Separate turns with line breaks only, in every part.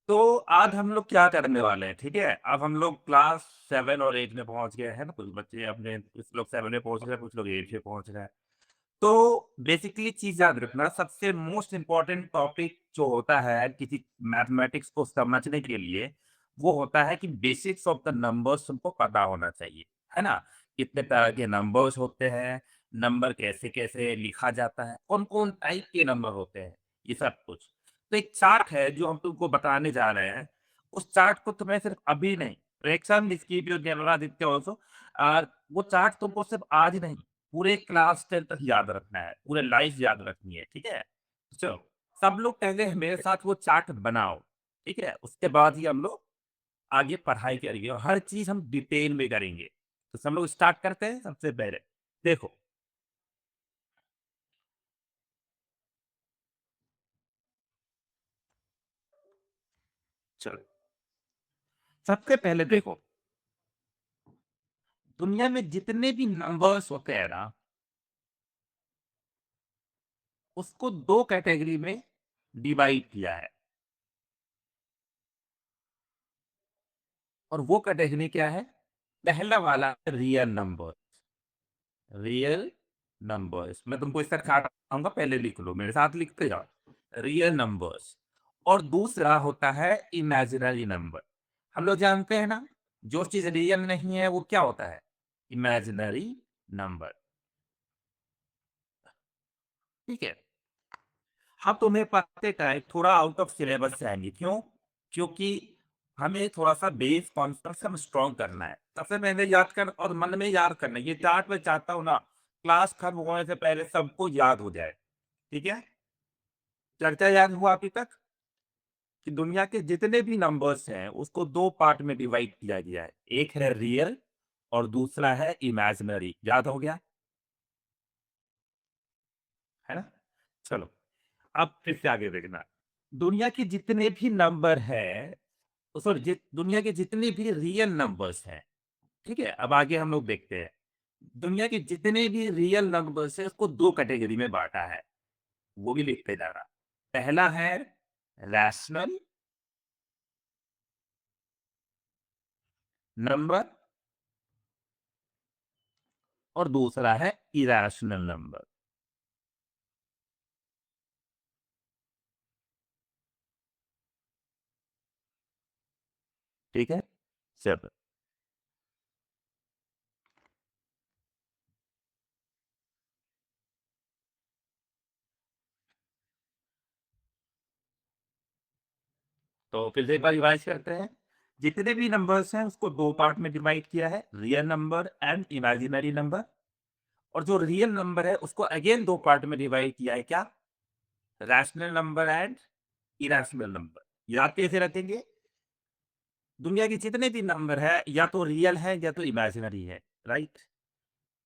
तो आज हम लोग क्या करने वाले हैं, ठीक है? अब हम लोग क्लास 7 और 8 में पहुँच गए हैं ना, कुछ बच्चे अपने कुछ लोग 7 में पहुँच रहे हैं, कुछ लोग 8 में पहुँच रहे हैं। तो बेसिकली चीज़ याद रखना, सबसे मोस्ट इम्पोर्टेंट टॉपिक जो होता है किसी मैथमेटिक्स को समझने के लिए, वो होता है कि बेसिक्स ऑफ द नंबर्स तुमको पता होना चाहिए, है ना? कितने तरह के नंबर्स होते हैं, नंबर कैसे-कैसे लिखा जाता है, कौन-कौन टाइप के नंबर होते हैं, ये सब कुछ। तो एक चार्ट है जो हम तुमको बताने जा रहे हैं, उस चार्ट को तुम्हें सिर्फ अभी नहीं, fraction skip your general Aditya also वो चार्ट तुमको सिर्फ आज नहीं, पूरे क्लास 10 तक याद रखना है, पूरे लाइफ याद रखनी है, ठीक है? चलो, सब लोग पहले मेरे साथ वो चार्ट बनाओ, ठीक है? उसके बाद ही हम लोग आगे पढ़ाई करेंगे और हर चीज़ हम डिटेल में करेंगे। तो सब लोग स्टार्ट करते हैं सबसे पहले। देखो, चलो, सबसे पहले देखो, दुनिया में जितने भी नंबर्स होते हैं ना, उसको 2 कैटेगरी में डिवाइड किया है और वो कैटेगरी क्या है? पहला वाला रियल नंबर। रियल नंबर्स मैं तुमको इसका चार्ट बताऊंगा, पहले लिख लो, मेरे साथ लिखते जाओ। रियल नंबर्स और दूसरा होता है इमेजिनरी नंबर। हम लोग जानते हैं ना, जो चीज रियल नहीं है वो क्या होता है? Imaginary number. ठीक है। हम तुम्हें पढ़ते टाइम थोड़ा आउट ऑफ सिलेबस जाएंगे, क्यों? क्योंकि हमें थोड़ा सा बेस कॉन्सेप्ट हम स्ट्रॉन्ग करना है, सबसे पहले याद कर और मन में याद करना है। ये चार्ट में चाहता हूँ ना, क्लास खत्म होने से पहले सबको याद हो जाए। ठीक है? चर्चा याद हुआ अभी तक कि दुनिया के जितने भी नंबर्स हैं उसको दो पार्ट में डिवाइड किया गया है, एक है रियल और दूसरा है इमेजिनरी। याद हो गया, है ना? चलो, अब फिर से आगे देखना। दुनिया के जितने भी नंबर है, सॉरी, दुनिया के जितने भी रियल नंबर्स हैं, ठीक है, अब आगे हम लोग देखते हैं। दुनिया के जितने भी रियल नंबर्स है उसको दो कैटेगरी में बांटा है, वो भी लिखते जाना। पहला है रैशनल नंबर और दूसरा है इरेशनल नंबर। ठीक है, चलो, तो फिर से एक बार रिवाइज करते हैं। जितने भी नंबर्स हैं उसको दो पार्ट में डिवाइड किया है, real number and imaginary number. और जो रियल नंबर है उसको अगेन दो पार्ट में डिवाइड किया है, क्या? Rational number and irrational number. याद कैसे रखेंगे? दुनिया के जितने भी नंबर है या तो रियल है या तो इमेजिनरी है, राइट?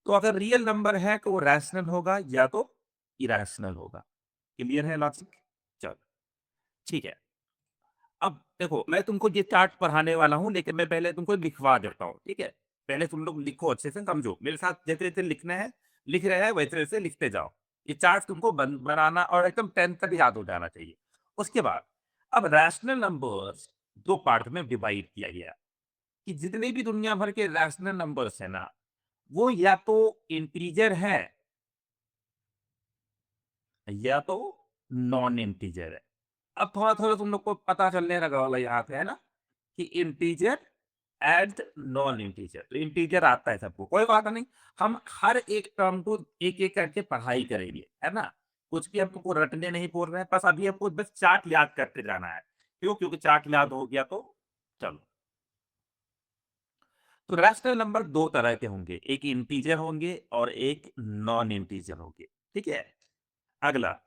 तो अगर रियल नंबर है तो वो रैशनल होगा या तो इरेशनल होगा। क्लियर है लॉजिक? चलो, ठीक है। अब देखो, मैं तुमको ये चार्ट पढ़ाने वाला हूँ, लेकिन मैं पहले तुमको लिखवा देता हूँ, ठीक है? पहले तुम लोग लिखो, अच्छे से समझो, मेरे साथ जैसे जैसे लिखना है लिख रहे हैं वैसे वैसे लिखते जाओ। ये चार्ट तुमको बनाना और एकदम 10 तक याद हो जाना चाहिए। उसके बाद अब रैशनल नंबर्स दो पार्ट में डिवाइड किया गया कि जितने भी दुनिया भर के रैशनल नंबर्स है ना, वो या तो इंटीजर है या तो नॉन इंटीजर है। अब थोड़ा थोड़ा तुम लोग को पता चलने लगा होगा यहाँ पे, है ना, कि इंटीजर एंड नॉन इंटीजर। तो इंटीजर आता है सबको, कोई बात नहीं। हम हर एक टर्म को एक एक करके पढ़ाई करेंगे, है ना? कुछ भी हमको रटने नहीं बोल रहे हैं, बस अभी हमको बस चार्ट याद करते जाना है। क्यों? क्योंकि चार्ट याद हो गया तो चलो। तो रैशनल नंबर दो तरह के होंगे, एक इंटीजर होंगे और एक नॉन इंटीजर होंगे। ठीक है। अगला,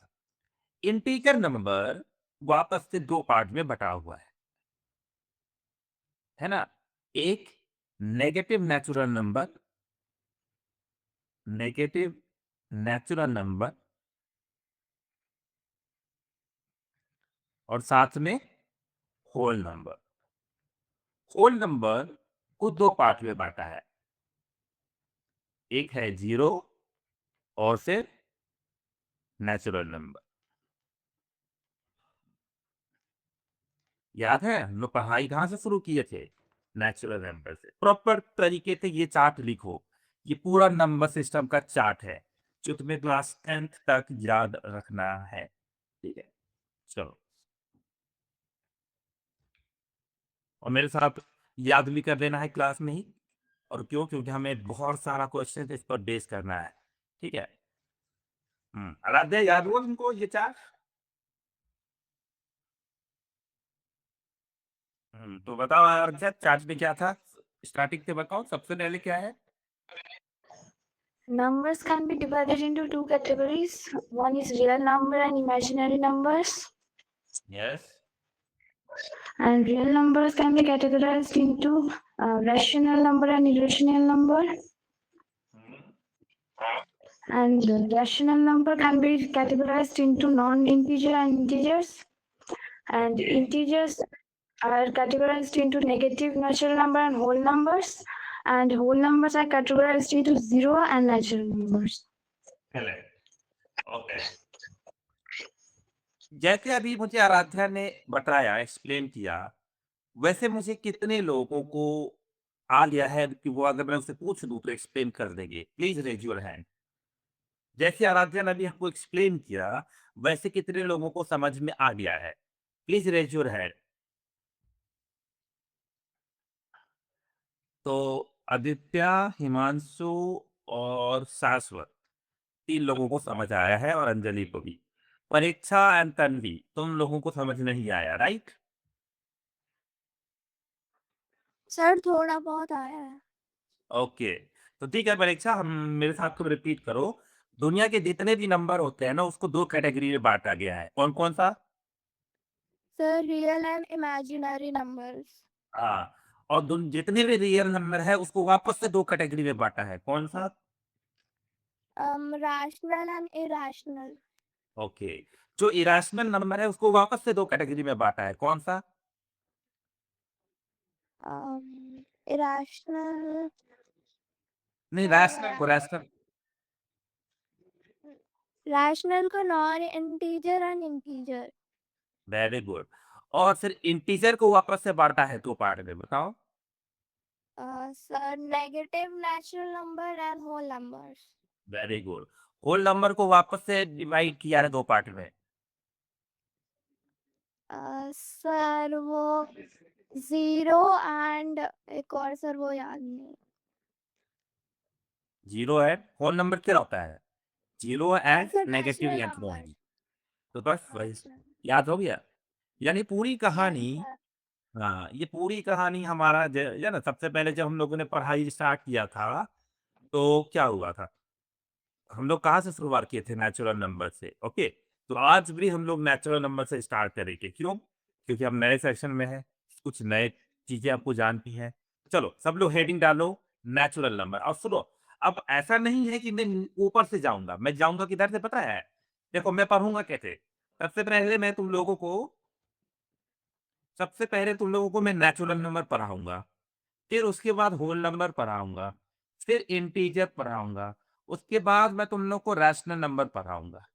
इंटीजर नंबर वापस से दो पार्ट में बटा हुआ है ना? एक negative natural number, negative natural number और साथ में होल नंबर। होल नंबर को दो पार्ट में बांटा है, एक है जीरो और फिर नेचुरल नंबर। याद है हम लोग पढ़ाई कहाँ से शुरू किए थे? नेचुरल नंबर से। प्रॉपर तरीके से ये चार्ट लिखो, ये पूरा नंबर सिस्टम का चार्ट है जो तुम्हें क्लास 10th तक याद रखना है। ठीक है, चलो। और मेरे साथ याद भी कर लेना है क्लास में ही। और क्यों? क्योंकि हमें बहुत सारा क्वेश्चन इस पर बेस करना है। ठीक है। आराध्या, याद हुआ तुमको ये चार्ट? तो बताओ आराध्या, चार्ट में क्या था? स्टार्टिंग से बताओ, सबसे पहले क्या है?
Numbers can be divided into two categories. One is real number and imaginary numbers.
Yes.
And real numbers can be categorized into rational number and irrational number. And the rational number can be categorized into non-integer and integers. And integers are categorized into negative natural number and whole numbers. And whole numbers are categorized into zero and natural numbers.
Okay. जैसे अभी मुझे आराध्या ने बताया, explain किया, वैसे मुझे कितने लोगों को आ गया है कि वो अगर मैं उससे पूछ दूं तो एक्सप्लेन कर देंगे? Please raise your hand. जैसे आराध्या ने अभी हमको एक्सप्लेन किया, वैसे कितने लोगों को समझ में आ गया है? Please raise your hand. तो आदित्य, हिमांशु और शाश्वत, 3 लोगों को समझ आया है, और अंजलि को भी। परीक्षा एंड तन्वी, तुम लोगों को समझ नहीं आया, राइट?
सर थोड़ा बहुत आया है।
ओके। तो ठीक है परीक्षा, हम मेरे साथ तुम रिपीट करो। दुनिया के जितने भी नंबर होते हैं ना, उसको 2 कैटेगरी में बांटा गया है। कौन कौन सा?
Sir real and imaginary numbers.
हाँ। और जितने भी रियल नंबर है उसको वापस से 2 कैटेगरी में बांटा है। कौन सा?
Rational and irrational.
ओके। जो इरेशनल नंबर है उसको वापस से 2 कैटेगरी में बांटा है। कौन सा?
इरैशनल।
नहीं, रैशनल को रैशनल।
रैशनल को non integer and integer.
Very good. और फिर इंटीजर को वापस से बांटा है 2 पार्ट में। बताओ।
Sir negative natural number and whole numbers.
Very good. Whole number को वापस से डिवाइड किया है 2 पार्ट में।
सर वो जीरो एंड एक और सर वो याद नहीं।
जीरो है होल नंबर क्या होता है? Zero and
sir
negative
natural
and
number.
तो बस वही याद हो गया। यानी पूरी
यस
कहानी।
सर।
हाँ, ये पूरी कहानी हमारा या ना, सबसे पहले जब हम लोगों ने पढ़ाई स्टार्ट किया था तो क्या हुआ था? हम लोग कहाँ से शुरुआत किए थे? नेचुरल नंबर से। ओके। तो आज भी हम लोग नेचुरल नंबर से स्टार्ट करेंगे। क्यों? क्योंकि हम नए सेक्शन में हैं, कुछ नए चीजें आपको जानती हैं। चलो सब लोग हेडिंग डालो, नेचुरल नंबर। और सुनो, अब ऐसा नहीं है कि मैं ऊपर से जाऊंगा, मैं जाऊंगा किधर से पता है? देखो मैं पढ़ूंगा कैसे। सबसे पहले मैं तुम लोगों को सबसे पहले तुम लोगों को मैं नेचुरल नंबर पढ़ाऊंगा, फिर उसके बाद होल नंबर पढ़ाऊंगा, फिर इंटीजर पढ़ाऊंगा, उसके बाद मैं तुम लोग को रैशनल नंबर पढ़ाऊंगा।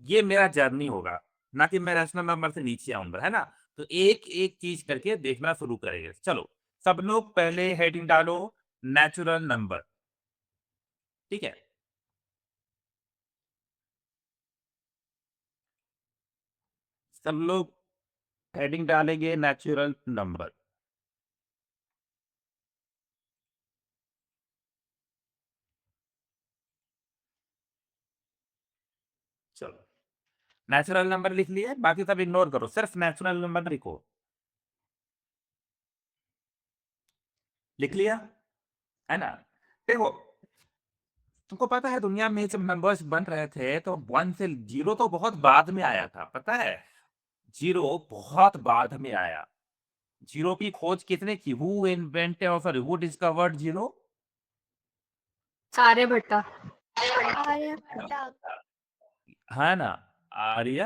ये मेरा जर्नी होगा, ना कि मैं रैशनल नंबर से नीचे आऊंगा, है ना? तो एक एक चीज करके देखना शुरू करेंगे। चलो सब लोग पहले हेडिंग डालो, नेचुरल नंबर। ठीक है। सब लोग हेडिंग डालेंगे नेचुरल नंबर। चलो, नेचुरल नंबर लिख लिए, बाकी सब इग्नोर करो, सिर्फ नेचुरल नंबर लिखो। लिख लिया, है ना? देखो, तुमको पता है दुनिया में जब नंबर्स बन रहे थे तो 1 से जीरो तो बहुत बाद में आया था, पता है? जीरो बहुत बाद में आया। जीरो की खोज किसने की? हु इन्वेंटेड, और sorry, who discovered zero?
Aryabhatta. Aryabhatta.
है ना? आर्य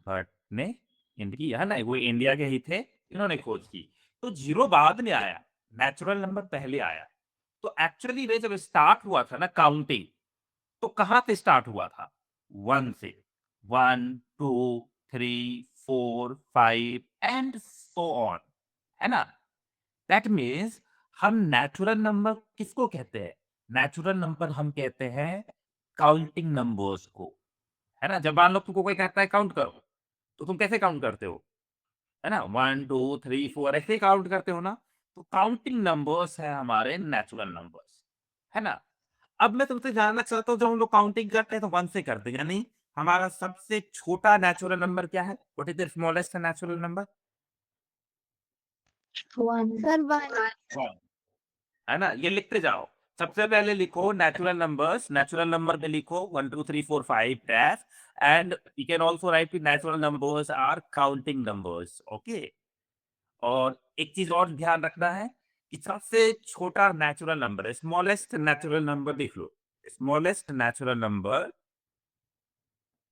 भट्ट ने इंडिया, है ना, वो इंडिया के ही थे, इन्होंने खोज की। तो जीरो बाद में आया, नेचुरल नंबर पहले आया। तो एक्चुअली वे जब स्टार्ट हुआ था ना काउंटिंग, तो कहां से स्टार्ट हुआ था? 1 से। 1 2 3 4 5 एंड सो ऑन, है ना? दैट मीन्स हम नेचुरल नंबर किसको कहते हैं? नेचुरल नंबर हम कहते हैं काउंटिंग नंबर्स को, है ना? जब मान लो तुमको कोई कहता है काउंट करो, तो तुम कैसे काउंट करते हो? है ना? 1, 2, 3, 4 ऐसे ही काउंट करते हो ना? तो काउंटिंग नंबर्स हैं हमारे नेचुरल नंबर्स, है ना? अब मैं तुमसे जानना चाहता हूँ जब हम लोग काउंटिंग करते हैं तो 1 से करते हैं, यानी हमारा सबसे छोटा नेचुरल नंबर क्या है? What is the smallest natural number?
One.
Sir one.
1, है ना? ये लिखते जाओ। सबसे पहले लिखो नेचुरल नंबर में लिखो 1, 2, 3, 4, 5 dash and you can also write natural numbers are counting numbers, okay? और एक चीज और ध्यान रखना है कि सबसे छोटा नेचुरल नंबर है, स्मॉलेस्ट नेचुरल नंबर लिख लो, स्मॉलेस्ट नेचुरल नंबर,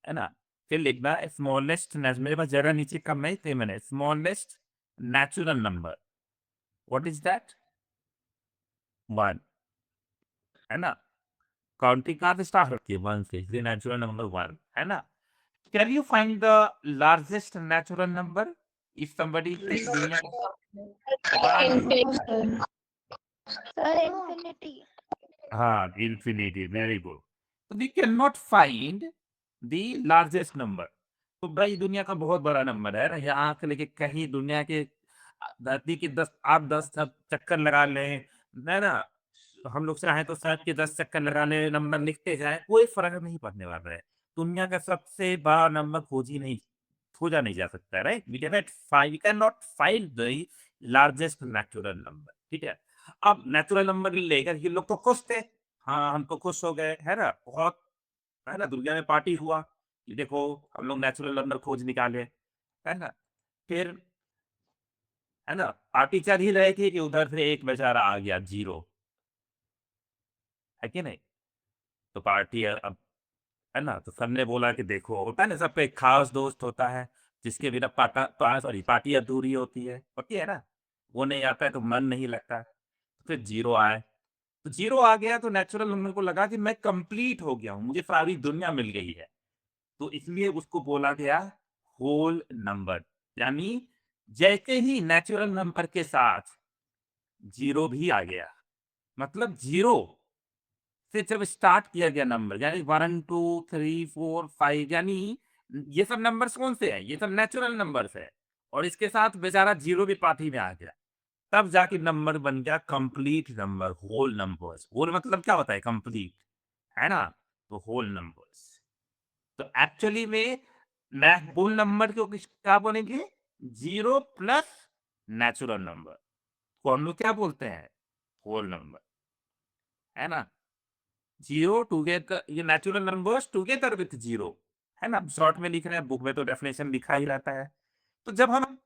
है ना? फिर लिखना स्मॉलेस्ट, मेरे पास जगह नीचे कम है इसलिए मैंने smallest natural number, what is that? 1, है ना? काउंटिंग कहाँ से स्टार्ट होती है? 1 से, इसलिए नेचुरल नंबर 1, है ना? Can you find the largest natural number if somebody दुनिया
No, sir.
Sir infinity.
हाँ, infinity, very good. So we cannot find the largest number. तो भाई दुनिया का बहुत बड़ा नंबर है ना, यहाँ से लेके कहीं दुनिया के धरती के 10, आप 10 चक्कर लगा लें, है ना? तो हम लोग चाहें तो साथ के 10 चक्कर लगा लें, नंबर लिखते जाए, कोई फर्क नहीं पड़ने वाला है। दुनिया का सबसे बड़ा नंबर खोजा नहीं जा सकता, right? We can not find the largest natural number, ठीक है? अब नेचुरल नंबर लेकर ये लोग तो खुश थे, हाँ हम तो खुश हो गए, है ना? बहुत, है ना? दुनिया में पार्टी हुआ कि देखो हम लोग नेचुरल नंबर खोज निकाले, है ना? फिर, है ना, पार्टी चल ही रही थी कि उधर से एक बेचारा आ गया जीरो, है कि नहीं? तो पार्टी अब, है ना? तो सबने बोला कि देखो, होता है ना सबका एक खास दोस्त होता है जिसके बिना सॉरी पार्टी अधूरी होती है ना? वो नहीं आता है तो मन नहीं लगता। तो फिर जीरो आए, तो जीरो आ गया तो नेचुरल नंबर को लगा कि मैं कंप्लीट हो गया हूँ, मुझे सारी दुनिया मिल गई है, तो इसलिए उसको बोला गया होल नंबर। यानी जैसे ही नेचुरल नंबर के साथ जीरो भी आ गया, मतलब जीरो से जब स्टार्ट किया गया नंबर, यानी 1, 2, 3, 4, 5, यानी ये सब नंबर्स कौन से हैं? ये सब नेचुरल नंबर्स है, और इसके साथ बेचारा जीरो भी पार्टी में आ गया, तब जाके नंबर बन गया complete number, whole numbers. Whole मतलब क्या होता है? कंप्लीट, है ना? तो होल नंबर्स, तो एक्चुअली में होल नंबर को क्या बोलेंगे? जीरो प्लस नेचुरल नंबर को हम लोग क्या बोलते हैं? होल नंबर, है ना? जीरो टुगेदर, ये natural numbers together with zero, है ना? शॉर्ट में लिख रहे हैं, बुक में तो डेफिनेशन लिखा ही रहता है। तो जब हम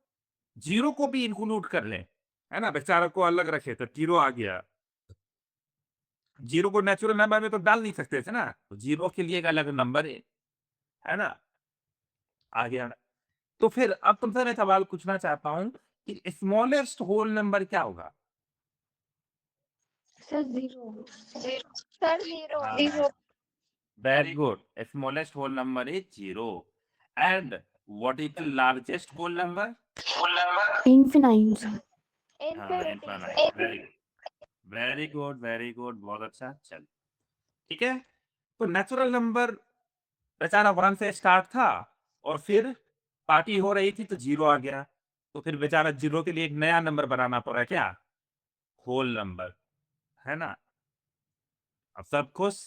जीरो को भी इंक्लूड कर लें, है ना, बेचारा को अलग रखे तो जीरो आ गया, जीरो को नेचुरल नंबर में तो डाल नहीं सकते थे ना, तो जीरो के लिए एक अलग नंबर है ना, आ गया। तो फिर अब तुमसे मैं सवाल पूछना चाहता हूँ कि स्मॉलेस्ट होल नंबर क्या होगा?
Sir, zero.
Sir zero.
हाँ, very good, smallest whole number is zero. And what is the largest whole number?
Infinite.
हाँ,
infinity.
Infinite, very good, very good, very good, बहुत अच्छा, चल ठीक है। तो नेचुरल नंबर बेचारा 1 से स्टार्ट था, और फिर पार्टी हो रही थी तो जीरो आ गया, तो फिर बेचारा जीरो के लिए एक नया नंबर बनाना पड़ा, क्या? होल नंबर, है ना? अब सब खुश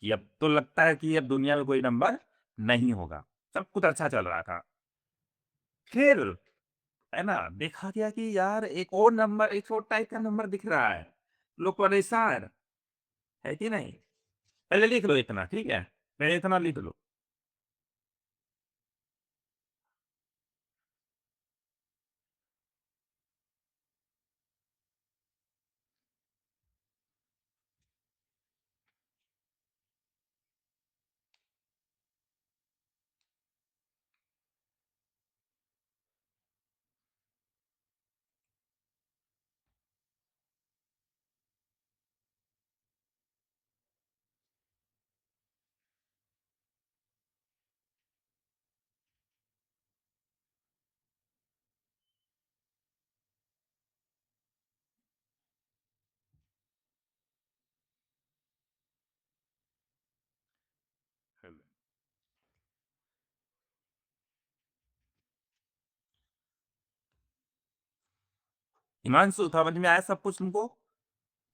कि अब तो लगता है कि अब दुनिया में कोई नंबर नहीं होगा, सब कुछ अच्छा चल रहा था। फिर, है ना, देखा गया कि यार एक और नंबर, एक और टाइप का नंबर दिख रहा है, लोग परेशान, है कि नहीं? पहले लिख लो इतना, ठीक है? पहले इतना लिख लो। हिमांशु समझ में आया सब कुछ तुमको?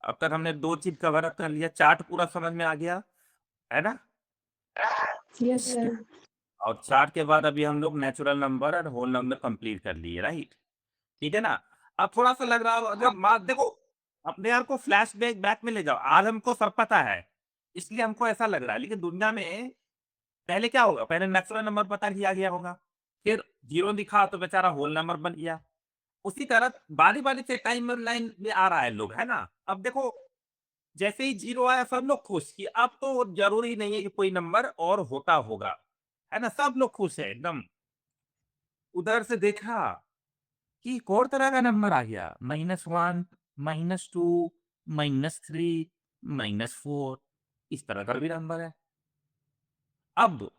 अब तक हमने 2 चीज कवर अप कर लिया, चार्ट पूरा समझ में आ गया, है ना?
Yes, sir.
और चार्ट के बाद अभी हम लोग नेचुरल नंबर और होल नंबर कंप्लीट कर लिए, राइट? ठीक है ना? अब थोड़ा-सा लग रहा होगा जब मा देखो, अपने आप को फ्लैशबैक बैक में ले जाओ। आज हमको सब पता है, इसलिए हमको ऐसा लग रहा है, लेकिन दुनिया में पहले क्या होगा? पहले नेचुरल नंबर पता किया गया होगा, फिर 0 दिखा तो बेचारा होल नंबर बन गया। उसी तरह बारी-बारी से टाइम लाइन में आ रहा है लोग, है ना? अब देखो, जैसे ही 0 आया सब लोग खुश कि अब तो ज़रूरी नहीं है कि कोई नंबर और होता होगा, है ना? सब लोग खुश है एकदम। उधर से देखा कि एक और तरह का नंबर आ गया, -1, -2, -3, -4 इस तरह का भी नंबर है। अब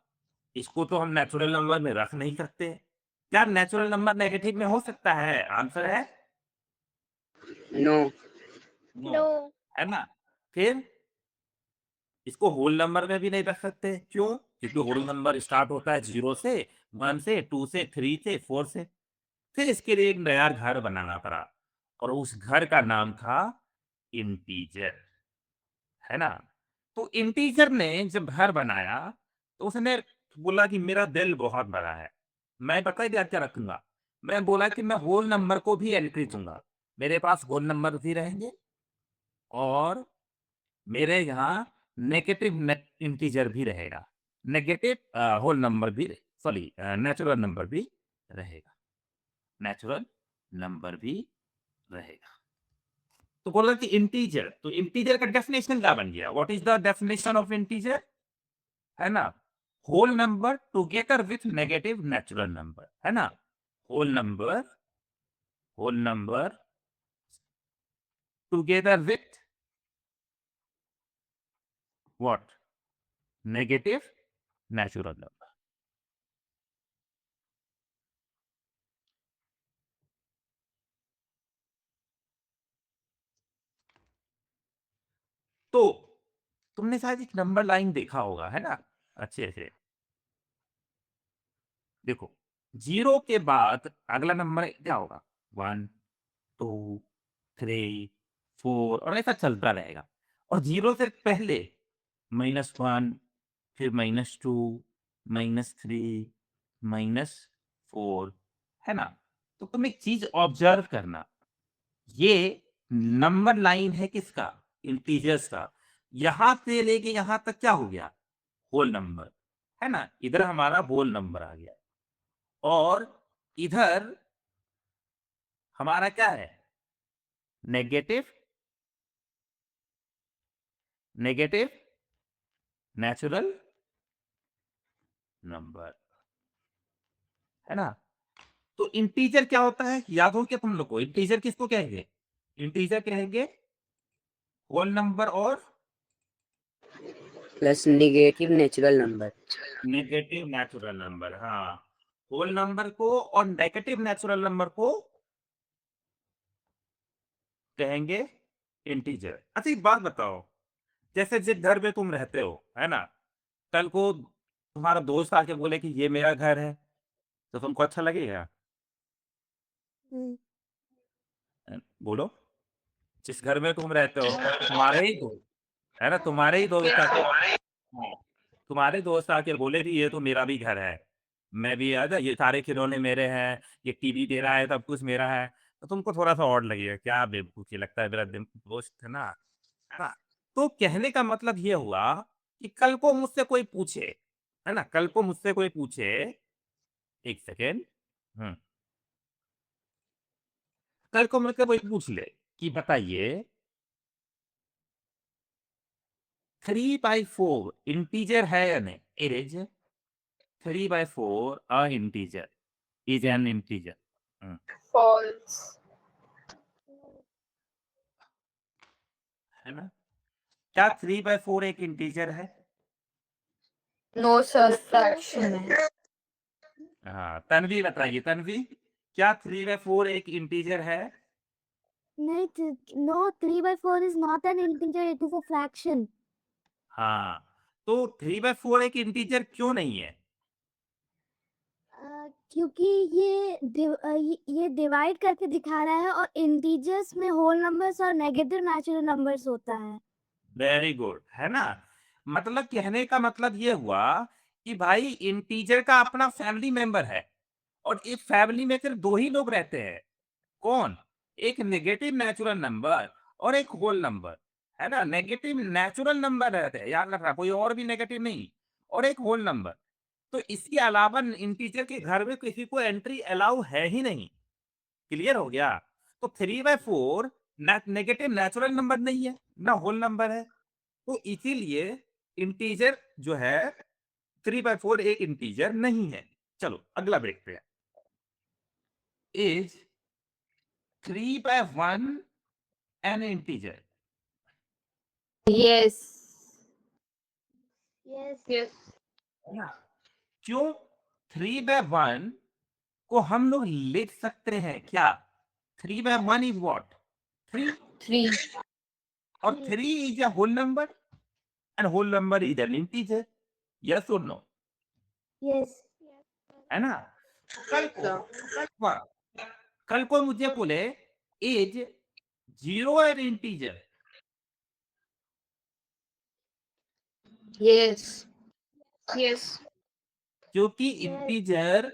इसको तो हम नेचुरल नंबर में रख नहीं सकते। क्या नेचुरल नंबर नेगेटिव में हो सकता है? आंसर है
नो।
नो,
नो
है ना? फिर इसको होल नंबर में भी नहीं रख सकते। क्यों? क्योंकि होल नंबर स्टार्ट होता है 0 से, 1 से, 2 से, 3 से, 4 से। फिर इसके लिए एक नया घर बनाना पड़ा और उस घर का नाम था इंटीजर, है ना? तो इंटीजर ने जब घर बनाया तो उसने बोला कि मेरा दिल बहुत बड़ा है, मैं पता है क्या रखूंगा? मैं बोला कि मैं होल नंबर को भी एंट्री दूंगा, मेरे पास होल नंबर भी रहेंगे और मेरे यहाँ नेगेटिव इंटीजर भी रहेगा, नेगेटिव होल नंबर भी, सॉरी नेचुरल नंबर भी रहेगा, नेचुरल नंबर भी रहेगा। तो बोला कि इंटीजर, तो इंटीजर का डेफिनेशन क्या बन गया? What is the definition of integer? है ना? Whole number together with negative natural number, है ना? Whole number together with what? Negative natural number. तो तुमने शायद एक नंबर लाइन देखा होगा, है ना? अच्छे से देखो, 0 के बाद अगला नंबर क्या होगा? 1, 2, 3, 4 और ऐसा चलता रहेगा। और 0 से पहले -1, फिर -2, -3, -4, है ना? तो तुम एक चीज ऑब्जर्व करना, ये नंबर लाइन है किसका? इंटीजर्स का। यहां से लेके यहां तक क्या हो गया? होल नंबर, है ना? इधर हमारा होल नंबर आ गया और इधर हमारा क्या है? नेगेटिव नेचुरल नंबर, है ना? तो इंटीजर क्या होता है? याद हो क्या तुम लोग को? इंटीजर किसको कहेंगे? इंटीजर कहेंगे होल नंबर और
plus negative natural number.
Negative natural number. हाँ, होल नंबर को और नेगेटिव नेचुरल नंबर को कहेंगे इंटीजर। अच्छा एक बात बताओ, जैसे जिस घर में तुम रहते हो, है ना? कल को तुम्हारा दोस्त आके बोले कि ये मेरा घर है, तो तुमको अच्छा लगेगा? बोलो। जिस घर में तुम रहते हो तुम्हारे ही दोस्त, है ना? तुम्हारे ही दोस्त आके, हाँ, तुम्हारे दोस्त आके बोले कि ये तो मेरा भी घर है, मैं भी आ जा, ये सारे खिलौने मेरे हैं, ये टीवी तेरा है, सब कुछ मेरा है, तो तुमको थोड़ा सा ऑड लगेगा, क्या बेवकूफी लगता है, मेरा दोस्त है ना, है ना? तो कहने का मतलब ये हुआ कि कल को मुझसे कोई पूछे, है ना, कल को मुझसे कोई पूछे, एक सेकेंड, कल को मुझसे कोई पूछ ले कि बताइए 3/4 इंटीजर है या नहीं? It is 3/4 a integer, is an integer,
false
है ना? क्या 3/4 एक इंटीजर है?
no sir fraction है
हाँ, तन्वी बताइए, तन्वी, क्या 3/4 एक इंटीजर है?
No, 3/4 is not an integer, it is a fraction.
हाँ, तो 3/4 एक इंटीजर क्यों नहीं है?
क्योंकि ये डिवाइड करके दिखा रहा है और इंटीजर्स में होल नंबर्स और नेगेटिव नेचुरल नंबर्स होता है।
वेरी गुड, है ना। मतलब कहने का मतलब ये हुआ कि भाई इंटीजर का अपना फैमिली मेंबर है और इस फैमिली में सिर्फ दो ही लोग रहते हैं। कौन? एक नेगेटिव नेचुरल नंबर और एक होल नंबर, है ना। नेगेटिव नेचुरल नंबर रहते हैं, याद रखना, कोई और भी नेगेटिव नहीं, और एक होल नंबर। तो इसके अलावा इंटीजर के घर में किसी को एंट्री अलाउ है ही नहीं। क्लियर हो गया? तो 3/4 नेगेटिव नेचुरल नंबर नहीं है, ना होल नंबर है, तो इसीलिए इंटीजर जो है 3/4 एक इंटीजर नहीं है। चलो अगला देखते हैं। Is 3/1 N integer?
Yes.
Yes
Yes.
क्यों? 3/1 को हम लोग लिख सकते हैं क्या? 3/1 इज व्हाट? 3,
3.
और 3 is a whole number and whole number is an integer. Yes और नो?
यस
है ना। कल को मुझे बोले is 0 an integer?
Yes. Yes.
क्योंकि इंटीजर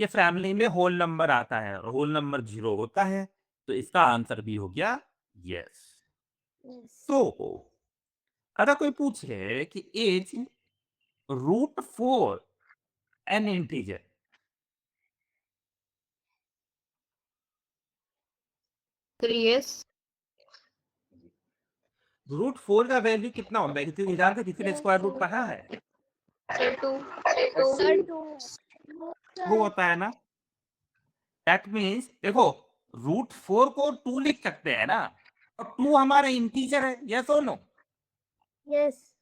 के फैमिली में होल नंबर आता है और होल नंबर 0 होता है, तो इसका आंसर भी हो गया यस। तो अगर कोई पूछे कि इज √4 एन इंटीजर?
Yes.
√4 का वैल्यू कितना होता है? किसी को जानते? किसी ने स्क्वायर रूट पढ़ा है?
Sir, 2.
वो होता है ना। दैट मीन्स देखो, √4 को 2 लिख सकते हैं ना, और 2 हमारा इंटीजर है। यस और नो?
यस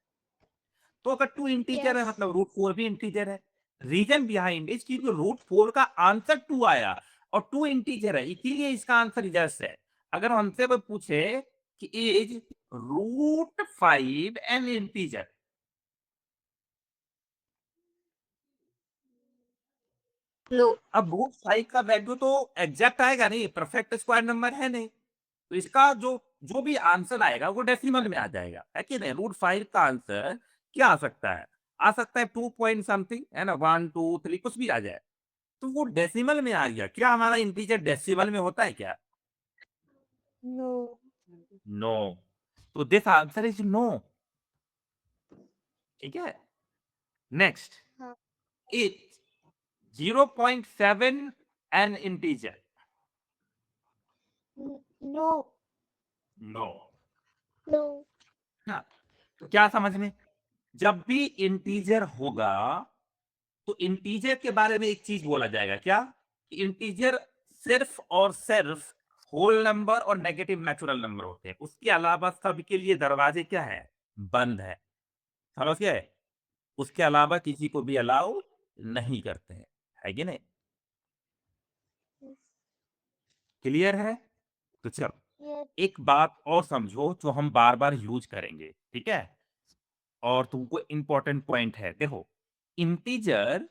तो अगर 2 इंटीजर है मतलब √4 भी इंटीजर है। रीजन बिहाइंड इज कि √4 का आंसर 2 आया और 2 इंटीजर है, इसीलिए इसका आंसर यस है। अगर हमसे कोई पूछे कि इज √5 एन इंटीजर?
No.
अब √5 का वैल्यू तो एग्जैक्ट आएगा नहीं, परफेक्ट स्क्वायर नंबर है नहीं, तो इसका जो जो भी आंसर आएगा वो डेसिमल में आ जाएगा, है कि नहीं। √5 का आंसर क्या आ सकता है? आ सकता है 2 पॉइंट समथिंग, है ना, 1 2 3 कुछ भी आ जाए, तो वो डेसिमल में आ गया। क्या हमारा इंटीजर डेसिमल में होता है क्या?
No
no. तो दिस आंसर इज नो। ठीक है। नेक्स्ट,
हाँ।
It 0.7 an integer?
No
no.
No
हाँ, तो क्या समझ में? जब भी इंटीजर होगा तो इंटीजर के बारे में एक चीज बोला जाएगा, क्या? इंटीजर सिर्फ और सिर्फ होल नंबर और नेगेटिव नेचुरल नंबर होते हैं, उसके अलावा सबके लिए दरवाजे क्या है? बंद है। समझ गए? उसके अलावा किसी को भी अलाउ नहीं करते हैं, है कि नहीं? क्लियर है? तो चलो एक बात और समझो जो हम बार बार यूज करेंगे, ठीक है, और तुमको इंपॉर्टेंट पॉइंट है। देखो, इंटीजर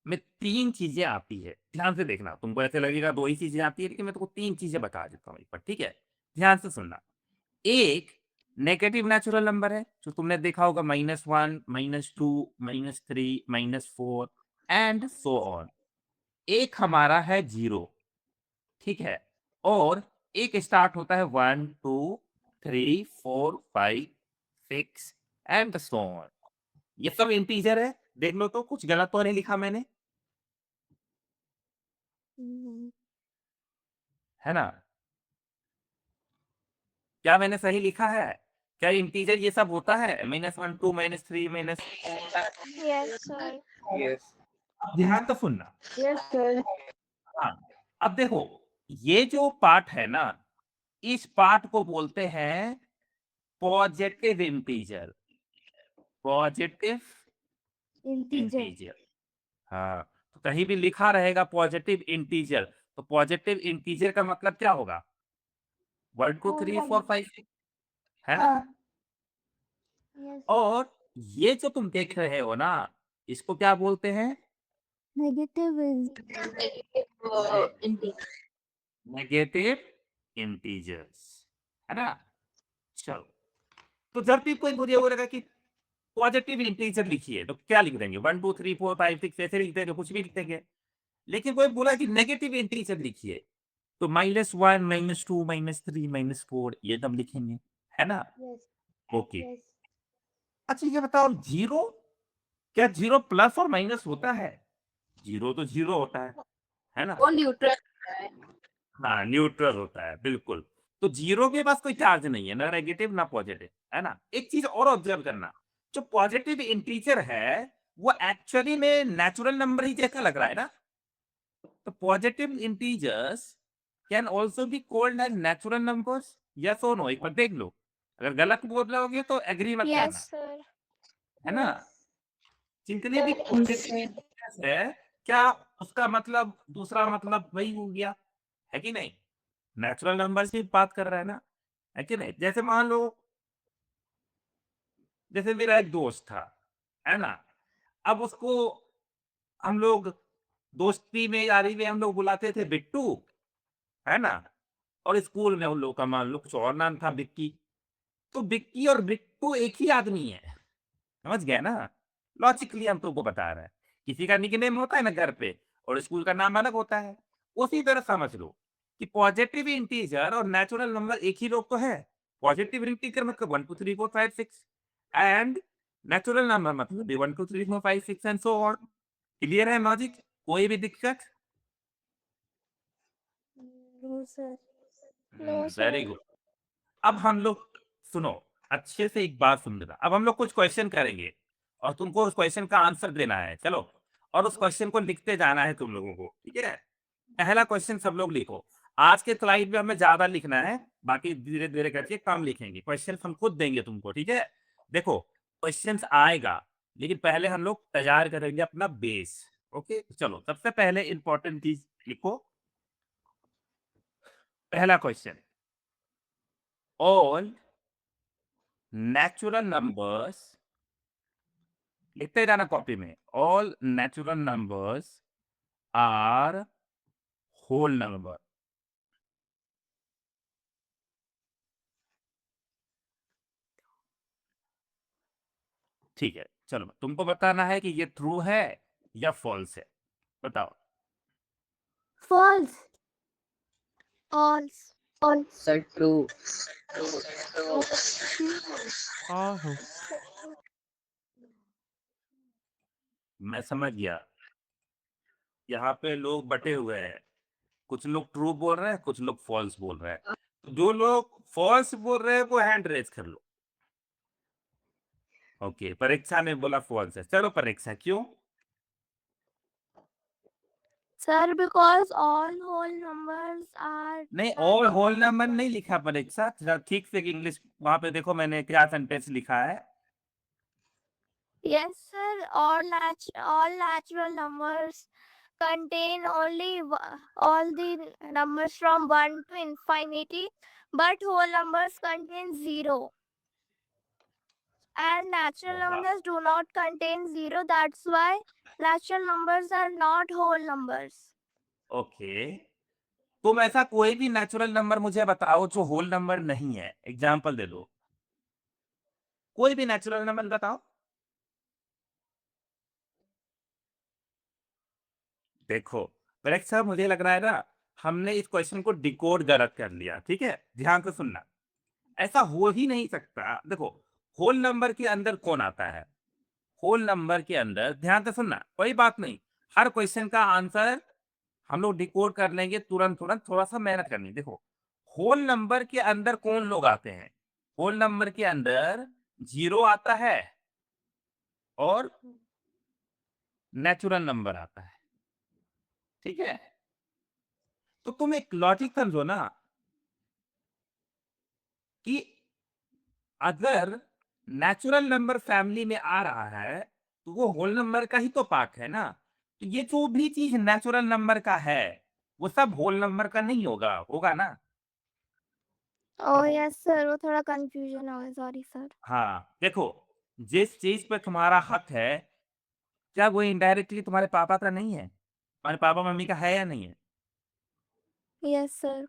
में 3 चीजें आती है, ध्यान से देखना। तुमको ऐसे लगेगा 2 ही चीजें आती है, लेकिन मैं तुमको 3 चीजें बता देता हूँ एक बार, ठीक है? ध्यान से सुनना। एक नेगेटिव नेचुरल नंबर है, जो तुमने देखा होगा, -1 -2 -3 -4 एंड सो ऑन। एक हमारा है 0, ठीक है, और एक स्टार्ट होता है 1 2 3 4 5 6 एंड सो ऑन। ये सब इंटीजर है। देख लो तो कुछ गलत तो नहीं लिखा मैंने, है ना? क्या मैंने सही लिखा है? क्या इंटीजर ये सब होता है? -1 2 -3
यस सर
Yes.
ध्यान तो सुनना।
Yes, sir.
हाँ, अब देखो, ये जो पार्ट है ना, इस पार्ट को बोलते हैं positive integer. Positive
integer
integer. हाँ, तो कहीं भी लिखा रहेगा पॉजिटिव इंटीजर, तो पॉजिटिव इंटीजर का मतलब क्या होगा? 1 2 3 4 5 6, है ना?
यस
और ये जो तुम देख रहे हो ना, इसको क्या बोलते हैं?
Negative is
Integer.
Negative integers, है ना? चलो, तो जब भी कोई मुझे बोलेगा कि पॉजिटिव इंटीजर लिखिए, तो क्या लिख देंगे? 1 2 3 4 5 6 ऐसे लिख देंगे, कुछ भी लिख देंगे। लेकिन कोई बोला कि नेगेटिव इंटीजर लिखिए, तो -1 -2 -3 -4 ये सब लिखेंगे, है ना?
Yes
okay.
यस
अच्छा ये बताओ, जीरो, क्या जीरो प्लस और माइनस होता है? जीरो तो जीरो होता है ना?
वो न्यूट्रल है।
हाँ, न्यूट्रल होता है, बिल्कुल। तो जीरो के पास कोई चार्ज नहीं है, ना नेगेटिव ना पॉजिटिव, है ना? एक चीज और ऑब्जर्व करना, जो पॉजिटिव इंटीजर है, वो एक्चुअली में नेचुरल नंबर ही जैसा लग रहा है ना? तो positive integers can also be called as natural numbers, yes और नो? एक बार देख लो, अगर गलत बोल रहे होगे तो एग्री मत करना,
सर
है ना? जितने भी पॉजिटिव इंटीजर्स है, क्या उसका मतलब दूसरा मतलब वही हो गया, है कि नहीं? नेचुरल नंबर की बात कर रहा है ना, है कि नहीं? जैसे मान लो, जैसे मेरा एक दोस्त था, है ना? अब उसको हम लोग दोस्ती में यारी में हम लोग बुलाते थे बिट्टू, है ना? और स्कूल में उन लोग का मान लो कुछ और नाम था, बिक्की। तो बिक्की और बिट्टू एक ही आदमी है, समझ गए ना? लॉजिकली हम तुमको बता रहे हैं, किसी का निकनेम होता है ना घर पे, और स्कूल का नाम अलग होता है। उसी तरह समझ लो कि पॉजिटिव इंटीजर और नेचुरल नंबर एक ही लोग तो है। पॉजिटिव इंटीजर मतलब 1 2 3 4 5 6 एंड नेचुरल नंबर मतलब 1 2 3 4 5 6 एंड सो ऑन। क्लियर है लॉजिक? कोई भी दिक्कत?
No sir
very good. अब हम लोग, सुनो, अच्छे से एक बात सुन लेना। अब हम लोग कुछ क्वेश्चन करेंगे और तुमको उस क्वेश्चन का आंसर देना है, चलो। और उस क्वेश्चन को लिखते जाना है तुम लोगों को, ठीक है? पहला क्वेश्चन सब लोग लिखो। आज के स्लाइड में हमें ज्यादा लिखना है, बाकी धीरे धीरे करके कम लिखेंगे। क्वेश्चन हम खुद देंगे तुमको, ठीक है? देखो, क्वेश्चन आएगा, लेकिन पहले हम लोग तैयार करेंगे अपना बेस। ओके, चलो सबसे पहले इंपॉर्टेंट चीज लिखो। पहला क्वेश्चन, ऑल नेचुरल नंबर्स, लिखते जाना कॉपी में, all natural numbers are whole number. ठीक है, चलो तुमको बताना है कि ये ट्रू है या फॉल्स है, बताओ।
False false
sir true.
मैं समझ गया, यहाँ पे लोग बटे हुए हैं, कुछ लोग ट्रू बोल रहे हैं, कुछ लोग फॉल्स बोल रहे हैं। तो जो लोग फॉल्स बोल रहे हैं वो हैंड रेज कर लो। ओके, परीक्षा ने बोला फॉल्स है। चलो परीक्षा, क्यों?
Sir because all whole numbers are
नहीं, और होल नंबर नहीं लिखा परीक्षा, जरा ठीक से इंग्लिश वहां पे देखो, मैंने क्या सेंटेंस लिखा है।
yes sir all natural numbers contain all the numbers from 1 to infinity but whole numbers contain 0 and natural numbers do not contain 0 that's why natural numbers are not whole numbers
okay, तुम ऐसा कोई भी natural number मुझे बताओ जो whole number नहीं है, example दे दो। कोई भी नेचुरल नंबर बताओ। देखो परीक्षा, मुझे लग रहा है ना, हमने इस क्वेश्चन को डिकोड गलत कर लिया, ठीक है? ध्यान से सुनना, ऐसा हो ही नहीं सकता। देखो, होल नंबर के अंदर कौन आता है? होल नंबर के अंदर, ध्यान से सुनना, कोई बात नहीं, हर क्वेश्चन का आंसर हम लोग डिकोड कर लेंगे तुरंत तुरंत, थोड़ा सा मेहनत करनी है। देखो, होल नंबर के अंदर कौन लोग आते हैं? होल नंबर के अंदर जीरो आता है और नेचुरल नंबर आता है, ठीक है? तो तुम एक लॉजिक समझो ना, कि अगर नेचुरल नंबर फैमिली में आ रहा है, तो वो होल नंबर का ही तो पार्ट है ना। तो ये जो भी चीज नेचुरल नंबर का है, वो सब होल नंबर का नहीं होगा, होगा ना?
oh yes sir वो थोड़ा confusion हो गया sorry sir
हाँ, देखो, जिस चीज पे तुम्हारा हक है, क्या वो इनडायरेक्टली तुम्हारे पापा का नहीं है? तुम्हारे पापा मम्मी का है या नहीं है?
Yes, sir.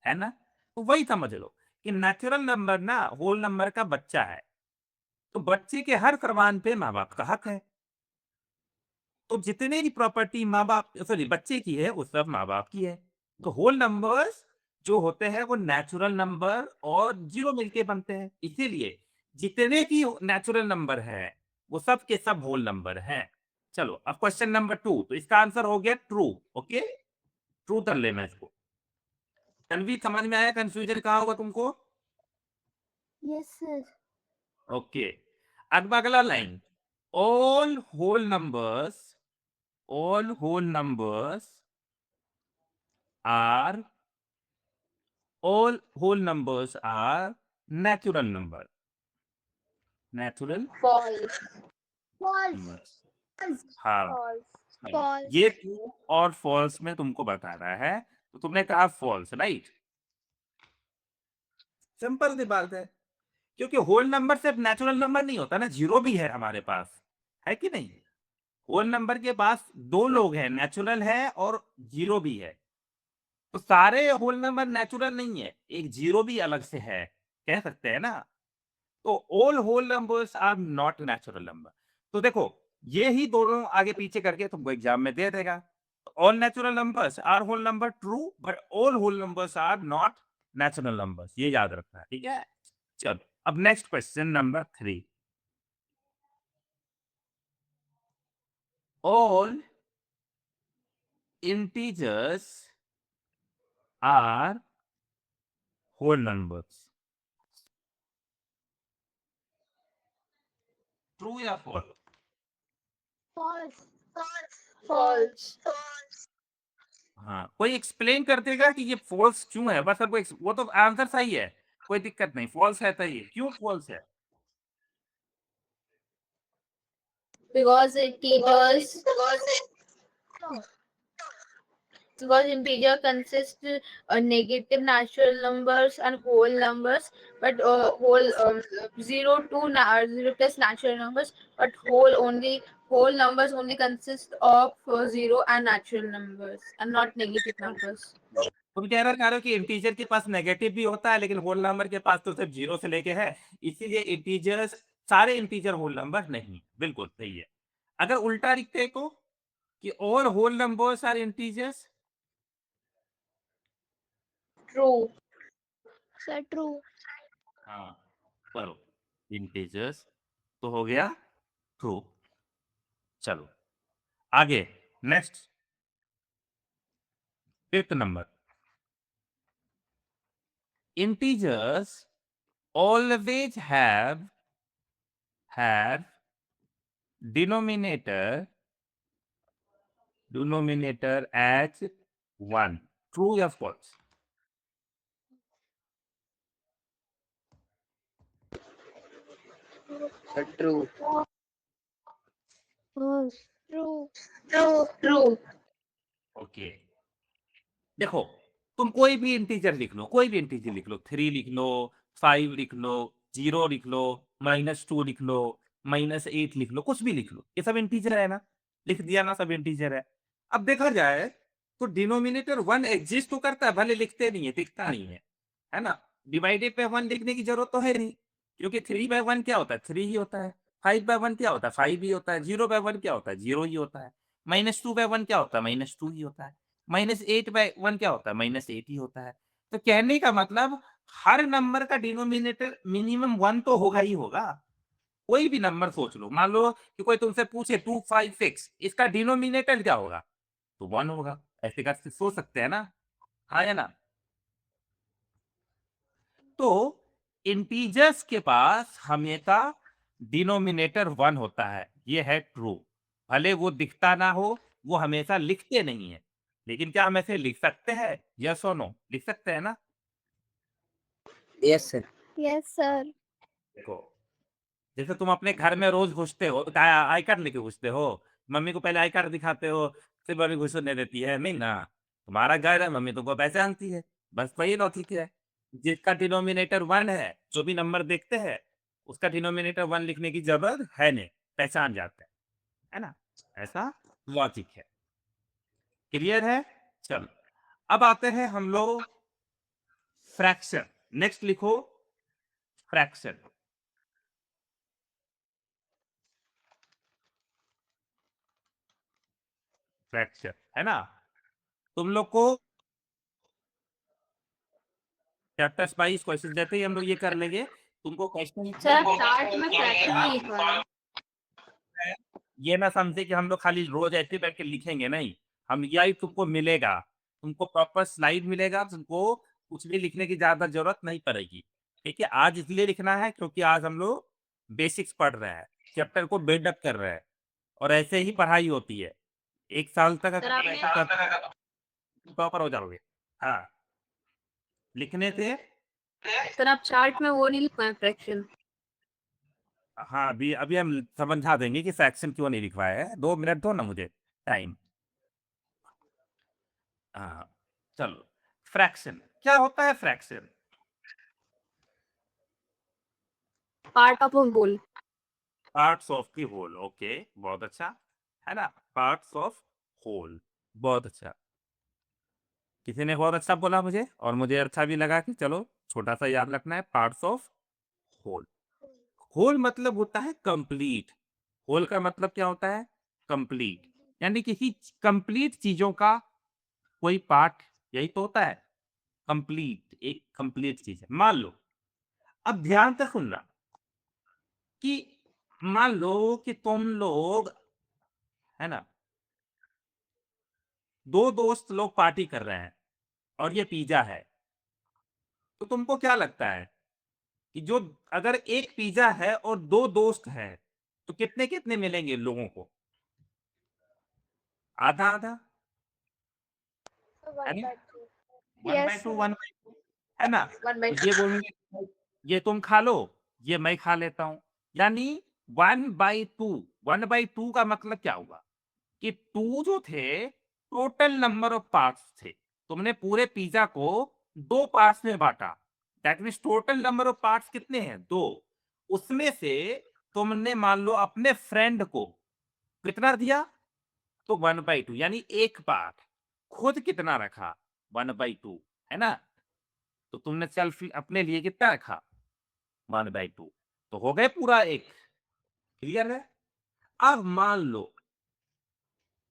है ना? तो वही समझ लो कि नेचुरल नंबर ना होल नंबर का बच्चा है। तो बच्चे के हर फरमान पे माँ बाप का हक है। तो जितने भी प्रॉपर्टी माँ बाप सॉरी बच्चे की है वो सब माँ बाप की है। तो होल नंबर्स जो होते हैं वो नेचुरल नंबर और जीरो मिलके बनते हैं। इसीलिए जितने भी नेचुरल नंबर है वो सब के सब होल नंबर हैं। चलो अब क्वेश्चन नंबर 2, तो इसका आंसर हो गया ट्रू। ओके, ट्रू कर लेना इसको। तनवीर समझ में आया कंफ्यूजन कहाँ होगा तुमको?
Yes, sir.
ओके, अब अगला line, all whole numbers are all whole numbers are natural number. Natural
False.
numbers. हाँ,
False.
ये ट्रू और फॉल्स में तुमको बताना है, तो तुमने कहा फॉल्स, राइट? सिंपल सी बात है, क्योंकि होल नंबर सिर्फ नेचुरल नंबर नहीं होता ना, जीरो भी है हमारे पास, है कि नहीं? होल नंबर के पास दो लोग हैं, नेचुरल है और जीरो भी है। तो सारे होल नंबर नेचुरल नहीं है, एक जीरो भी अलग से है, कह सकते हैं ना। तो all whole numbers are not natural number. तो देखो ये ही दोनों आगे पीछे करके तुमको एग्जाम में दे देगा। All natural numbers are whole number true, but all whole numbers are not natural numbers, ये याद रखना है, ठीक है? चलो अब next question number 3, all integers are whole numbers, true या फॉल्स?
False. False.
हाँ, कोई एक्सप्लेन कर देगा कि ये फॉल्स क्यों है? बस सबको वो तो आंसर सही है, कोई दिक्कत नहीं, फॉल्स है तो ये क्यों फॉल्स है?
Because integer consists negative natural numbers and whole numbers, but whole 0 plus natural numbers, but whole numbers only consist of 0 and natural numbers and not negative numbers.
तुम कह रहे हो कि इंटीजर के पास नेगेटिव भी होता है, लेकिन होल नंबर के पास तो सिर्फ जीरो से लेके है, इसीलिए इंटीजर्स सारे इंटीजर होल नंबर नहीं। बिल्कुल सही है। अगर उल्टा लिखते को कि all whole numbers are integers,
True.
Sir, true.
हाँ करो, इंटीजर्स तो हो गया ट्रू। चलो आगे next 5th number, integers always have denominator as 1, true या false?
True.
False. True.
True.
Okay, देखो तुम कोई भी इंटीजर लिख लो, कोई भी इंटीजर लिख लो, 3 लिख लो, 5 लिख लो, 0 लिख लो, -2 लिख लो, -8 लिख लो, कुछ भी लिख लो, ये सब इंटीजर है ना, लिख दिया ना, सब इंटीजर है। अब देखा जाए तो डिनोमिनेटर 1 एग्जिस्ट तो करता है, भले लिखते नहीं है, दिखता नहीं है ना? डिवाइडेड बाय 1 लिखने की जरूरत तो है नहीं, क्योंकि 3 बाय 1 क्या होता है, 3 ही होता है। 5 बाय 1 क्या होता है, 5 ही होता है। 0 बाय 1 क्या होता है, 0 ही होता है। -2 बाय 1 क्या होता है, -2 ही होता है। -8 बाय 1 क्या होता है, -8 ही होता है। तो कहने का मतलब हर नंबर का डिनोमिनेटर मिनिमम 1 तो होगा ही होगा। कोई भी नंबर सोच लो, मान लो कि कोई तुमसे पूछे 256, इसका डिनोमिनेटर क्या होगा, तो 1 होगा। ऐसे करके सोच सकते हैं ना, हाँ या ना? तो इंटीजर्स के पास हमेशा डिनोमिनेटर 1 होता है, ये है ट्रू। भले वो दिखता ना हो, वो हमेशा लिखते नहीं है, लेकिन क्या हम ऐसे लिख सकते हैं? यस और नो, लिख सकते हैं ना?
Yes sir.
Yes, sir.
देखो जैसे तुम अपने घर में रोज घुसते हो, आई कार्ड लेके घुसते हो, मम्मी को पहले आई कार्ड दिखाते हो, फिर मम्मी घुसने देती है नहीं ना? तुम्हारा घर है, मम्मी तुमको पैसे आनती है, बस वही लॉजिक है। जिसका डिनोमिनेटर 1 है, जो भी नंबर देखते हैं उसका डिनोमिनेटर 1 लिखने की जरूरत है नहीं, पहचान जाते हैं, है ना, ऐसा लॉजिक है। क्लियर है? चलो अब आते हैं हम लोग फ्रैक्शन। नेक्स्ट लिखो फ्रैक्शन। फ्रैक्शन है ना, तुम लोग को चैप्टर 22 क्वेश्चन देते ही हम लोग ये कर लेंगे। तुमको क्वेश्चन
सर चार्ट में फ्रैक्शन नहीं लिखवा है।
ये ना समझे कि हम लोग खाली रोज ऐसे बैठ के लिखेंगे, नहीं, हम यही तुमको मिलेगा, तुमको प्रॉपर स्लाइड मिलेगा, तुमको कुछ भी लिखने की ज्यादा जरूरत नहीं पड़ेगी। ठीक है, आज इसलिए लिखना है क्योंकि आज हम लोग बेसिक्स पढ़ रहे हैं, चैप्टर को बिल्डअप कर रहे हैं, और ऐसे ही पढ़ाई होती है। एक साल तक
सर आपने
प्रॉपर हो जाओगे। हाँ, लिखने से
सर आप चार्ट में वो नहीं लिखवाए फ्रैक्शन।
हाँ, अभी अभी हम समझा देंगे कि फ्रैक्शन क्यों नहीं लिखवाया है। 2 मिनट दो ना मुझे टाइम। हाँ चलो, फ्रैक्शन क्या होता है? Fraction
part of a whole.
Parts of the whole. Okay, बहुत अच्छा, है ना, पार्ट्स ऑफ होल, बहुत अच्छा। किसी ने बहुत अच्छा बोला मुझे, और मुझे अच्छा भी लगा कि चलो छोटा सा याद रखना है, पार्ट्स ऑफ होल। होल मतलब होता है कंप्लीट। होल का मतलब क्या होता है? कंप्लीट, यानी किसी कंप्लीट चीजों का कोई पार्ट, यही तो होता है कंप्लीट। एक कंप्लीट चीज है। मान लो, अब ध्यान से सुनना कि मान लो कि तुम लोग, है ना, 2 दोस्त लोग पार्टी कर रहे हैं और ये पिज्जा है, तो तुमको क्या लगता है कि जो अगर एक पिज्जा है और 2 दोस्त हैं तो कितने कितने मिलेंगे लोगों को? आधा आधा, है ना, 1/2 1/2, है ना। तो ये बोलेंगे ये तुम खा लो, ये मैं खा लेता हूं, यानी 1/2। 1/2 का मतलब क्या हुआ कि 2 जो थे टोटल नंबर ऑफ पार्ट्स थे। तुमने पूरे पिज्जा को 2 पार्ट्स में बांटा, that means total number of parts कितने हैं? 2। उसमें से तुमने मान लो अपने फ्रेंड को कितना दिया? तो 1/2, यानी एक पार्ट। खुद कितना रखा? 1/2, है ना। तो तुमने सेल्फ अपने लिए कितना रखा? 1/2, तो हो गए पूरा एक। क्लियर है? अब मान लो,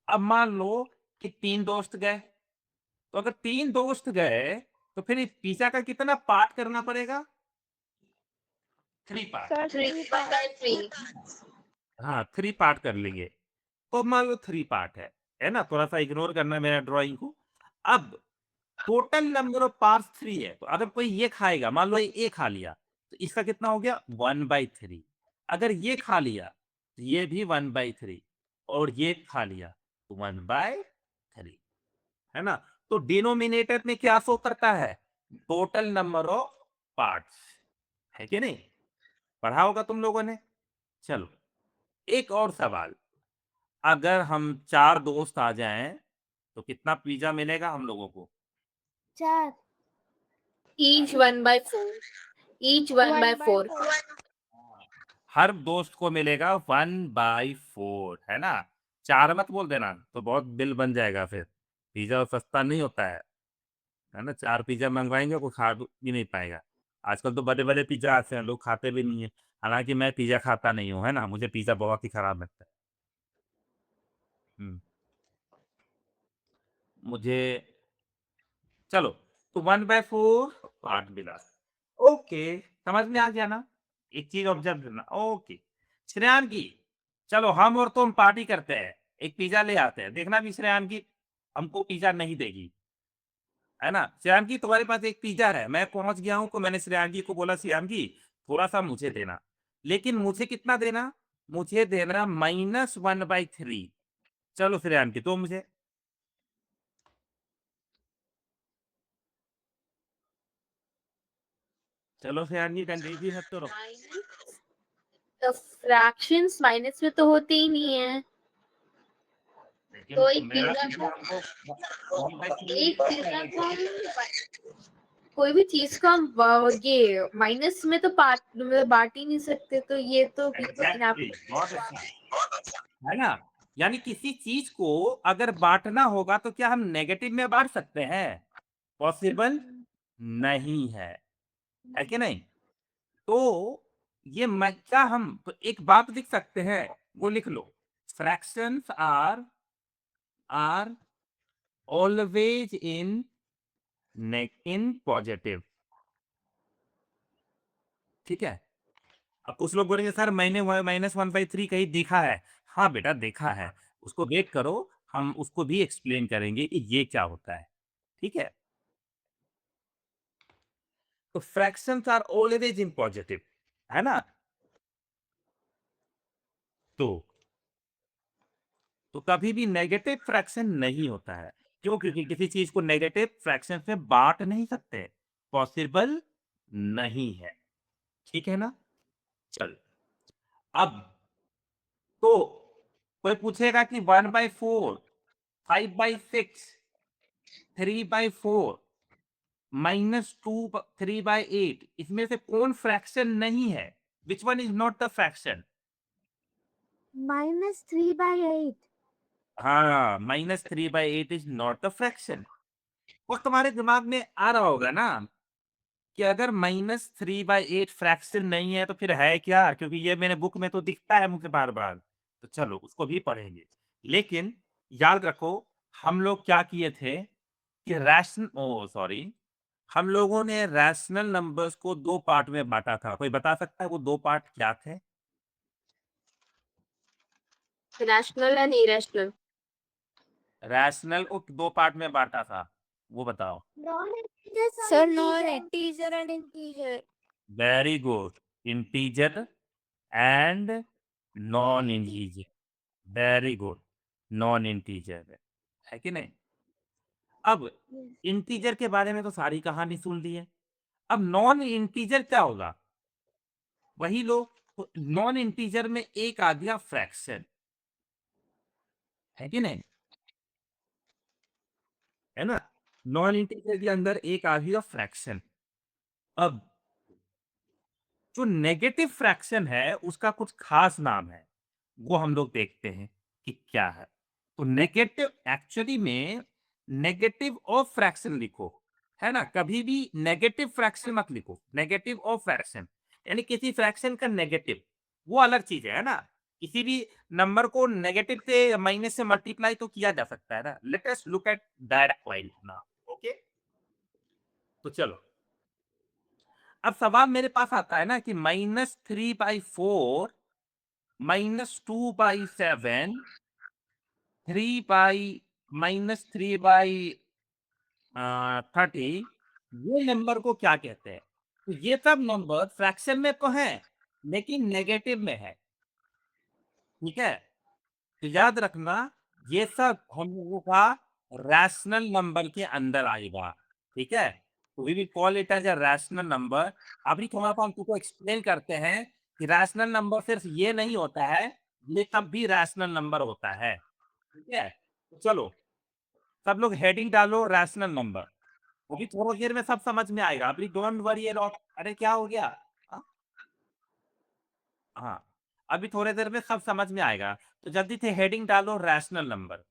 अब मान लो कि 3 दोस्त गए, तो अगर 3 दोस्त गए तो फिर इस पिज्जा का कितना पार्ट करना पड़ेगा? 3 पार्ट।
Sir,
3/3।
हाँ, 3 पार्ट कर लेंगे। तो मान लो 3 पार्ट है ना, थोड़ा सा इग्नोर करना मेरा ड्राइंग को। अब टोटल नंबर ऑफ पार्ट्स 3 है, तो अगर कोई ये खाएगा, मान लो ये खा लिया, तो इसका कितना हो गया? 1/3। अगर ये खा लिया तो ये भी 1/3, और ये खा लिया तो 1/3, है ना। तो डिनोमिनेटर में क्या शो करता है? टोटल नंबर ऑफ पार्ट्स, है कि नहीं? पढ़ा होगा तुम लोगों ने। चलो एक और सवाल, अगर हम 4 दोस्त आ जाएं तो कितना पिज्जा मिलेगा हम लोगों को?
4.
Each 1/4. Each 1/4.
हर दोस्त को मिलेगा 1/4, है ना। 4 मत बोल देना, तो बहुत बिल बन जाएगा, फिर पिज्जा सस्ता नहीं होता है ना। 4 पिज्जा मंगवाएंगे कोई खा भी नहीं पाएगा। आजकल तो बड़े बड़े पिज्जा आते हैं, लोग खाते भी नहीं है। हालांकि मैं पिज्जा खाता नहीं हूँ, है ना, मुझे पिज्जा बहुत ही खराब लगता है। मुझे, चलो, तो 1/4 पार्ट मिला। ओके, समझ में आ गया ना। एक चीज ऑब्जर्व करना। ओके श्रेयान की, चलो हम और तुम पार्टी करते हैं, एक पिज्जा ले आते हैं। देखना भी श्रेयान की हमको पिज्जा नहीं देगी, है ना। श्रेयान की तुम्हारे पास एक पिज्जा है, मैं पहुंच गया हूं, तो मैंने श्रेयान जी को बोला श्रेयान जी थोड़ा सा मुझे देना, लेकिन मुझे कितना देना? मुझे देना -1/3। चलो श्रेयान की, तो मुझे, चलो श्रेयान जी कंट्रीब्यूट है तो
तो फ्रैक्शंस माइनस में तो होते ही नहीं है। तो एक
मेरा
पिज्जा
पिज्जा हमको
एक पिज्जा को कोई भी चीज को हम ये माइनस में तो बांट ही नहीं सकते, तो ये तो
Exactly, बहुत अच्छा है ना। यानी किसी चीज को अगर बांटना होगा तो क्या हम नेगेटिव में बांट सकते हैं? पॉसिबल नहीं है कि नहीं? तो ये क्या हम तो एक बात लिख सकते हैं, वो लिख लो, fractions are always in positive. ठीक है। अब कुछ लोग बोलेंगे सर मैंने -1/3 कहीं देखा है। हाँ बेटा देखा है, उसको वेट करो, हम उसको भी एक्सप्लेन करेंगे कि ये क्या होता है। ठीक है। तो fractions are always in positive, है ना। तो कभी भी नेगेटिव फ्रैक्शन नहीं होता है। क्यों? क्योंकि किसी चीज को नेगेटिव फ्रैक्शन में बांट नहीं सकते, पॉसिबल नहीं है। ठीक है ना। चल, अब तो कोई पूछेगा कि 1/4, 5/6, 3/4, -2, 3/8 इसमें से कौन फ्रैक्शन नहीं है? Which one is not the fraction?
-3/8.
हाँ, -3/8 इज नॉट द फ्रैक्शन। वो तुम्हारे दिमाग में आ रहा होगा ना कि अगर -3/8 फ्रैक्शन नहीं है तो फिर है क्या? क्योंकि ये मेरे बुक में तो दिखता है मुझे बार-बार। तो चलो उसको भी पढ़ेंगे। लेकिन याद रखो हम लोग क्या किए थे कि सॉरी, हम लोगों ने रैशनल नंबर्स को 2 पार्ट में बाँटा था। कोई बता सकता है वो 2 पार्ट क्या थे?
Rational and irrational.
रैशनल को 2 पार्ट में बाँटा था। वो बताओ।
Sir, non-integer and integer.
Very good. Integer and non integer. Very good. Non integer है कि नहीं? अब इंटीजर के बारे में तो सारी कहानी सुन ली है। अब नॉन इंटीजर क्या होगा? वही लो, नॉन इंटीजर में एक आ गया फ्रैक्शन, है कि नहीं? है ना। नॉन इंटीजर के अंदर एक आ गया फ्रैक्शन। अब जो नेगेटिव फ्रैक्शन है उसका कुछ खास नाम है, वो हम लोग देखते हैं कि क्या है। तो नेगेटिव एक्चुअली में नेगेटिव ऑफ फ्रैक्शन लिखो, है ना। कभी भी नेगेटिव फ्रैक्शन मत लिखो, नेगेटिव ऑफ फ्रैक्शन यानी किसी फ्रैक्शन का नेगेटिव, वो अलग चीज है ना। किसी भी नंबर को नेगेटिव से माइनस से मल्टीप्लाई तो किया जा सकता है ना। Let us look at direct line now. Okay, तो चलो अब सवाल मेरे पास आता है ना कि -3/4, -2/7, 3/-3/30 ये नंबर को क्या कहते हैं? तो ये सब नंबर फ्रैक्शन में तो है लेकिन नेगेटिव में है। ठीक है। तो याद रखना ये सब हम लोगों का रैशनल नंबर के अंदर आएगा। ठीक है। तो we will call it as a rational number. अभी थोड़ा सा हम तुमको एक्सप्लेन करते हैं कि रैशनल नंबर सिर्फ ये नहीं होता है, ये सब भी रैशनल नंबर होता है। ठीक है। तो चलो सब लोग हेडिंग डालो रैशनल नंबर। वो भी थोड़ी देर में सब समझ में आएगा। अभी डोंट वरी अबाउट। अरे क्या हो गया? हाँ, हाँ, अभी थोड़ी देर में सब समझ में आएगा। तो जल्दी से हेडिंग डालो रैशनल नंबर।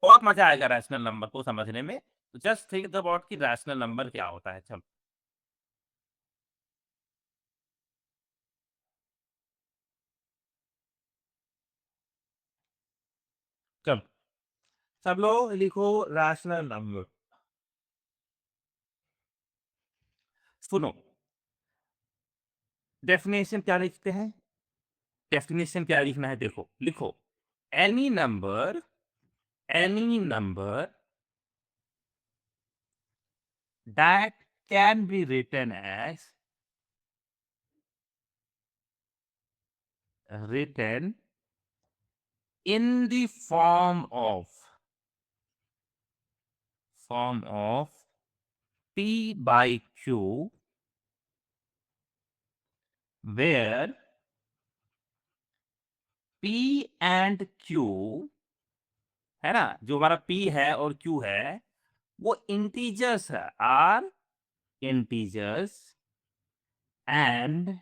बहुत मजा आएगा रैशनल नंबर को समझने में। तो जस्ट थिंक अबाउट कि रैशनल नंबर क्या होता है। चलो चलो सब लोग लिखो रैशनल नंबर। सुनो, डेफिनेशन क्या लिखते हैं? डेफिनेशन क्या लिखना है? देखो लिखो, any number that can be written as written in the form of P by Q, where P and Q है ना, जो हमारा P है और Q है वो इंटीजर्स है, are integers and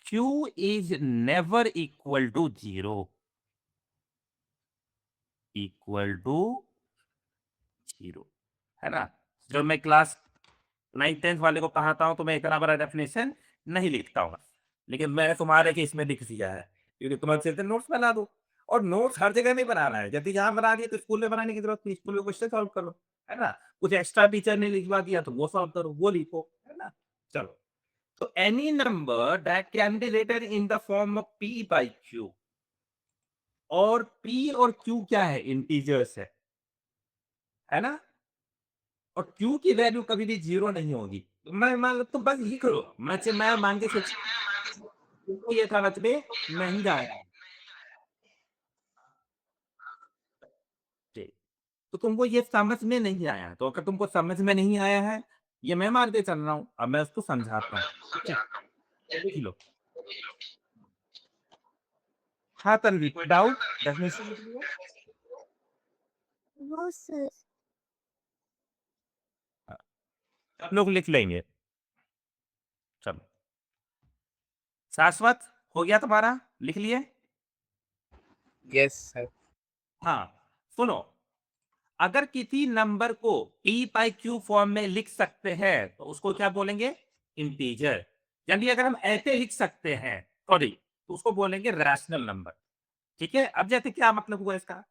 q is never equal to 0 equal to 0, है ना? जब मैं क्लास 9th 10th वाले को पढ़ाता हूं तो मैं इतना बड़ा डेफिनेशन नहीं लिखता हूँ, लेकिन मैंने तुम्हारे केस में लिख दिया है क्योंकि तुम्हारे सिर्फ नोट्स बना दो, और नोट्स हर जगह नहीं बनाना है। यदि यहाँ बना दिए तो स्कूल में बनाने की जरूरत नहीं, स्कूल में क्वेश्चन सॉल्व करो, है ना? कुछ एक्स्ट्रा टीचर ने लिखवा दिया तो वो सॉल्व करो, वो लिखो, है ना? चलो, तो any number that can be written in the form of p by q, और p और q क्या है? इंटीजर्स है ना? और q की वैल्यू कभी भी 0 नहीं होगी। तो मैं मान तो बस लिख लो, मैं मान के सोच, तुमको ये समझ में नहीं आया, ठीक, तो तुमको ये समझ में नहीं आया, तो अगर तुमको समझ में नहीं आया है, ये मैं मान के चल रहा हूँ, अब मैं उसको समझाता हूँ, ठीक है? लिख लो। हाँ तन्वी, कोई डाउट डेफिनेशन लिख लिया?
No, sir.
सब लोग लिख लेंगे। चलो, शाश्वत हो गया तुम्हारा, लिख लिए?
Yes, sir.
हाँ, सुनो, अगर किसी नंबर को p बाई q फॉर्म में लिख सकते हैं तो उसको क्या बोलेंगे? इंटीजर। यानी अगर हम ऐसे लिख सकते हैं, सॉरी, तो उसको बोलेंगे रैशनल नंबर, ठीक है? अब जैसे क्या मतलब हुआ इसका,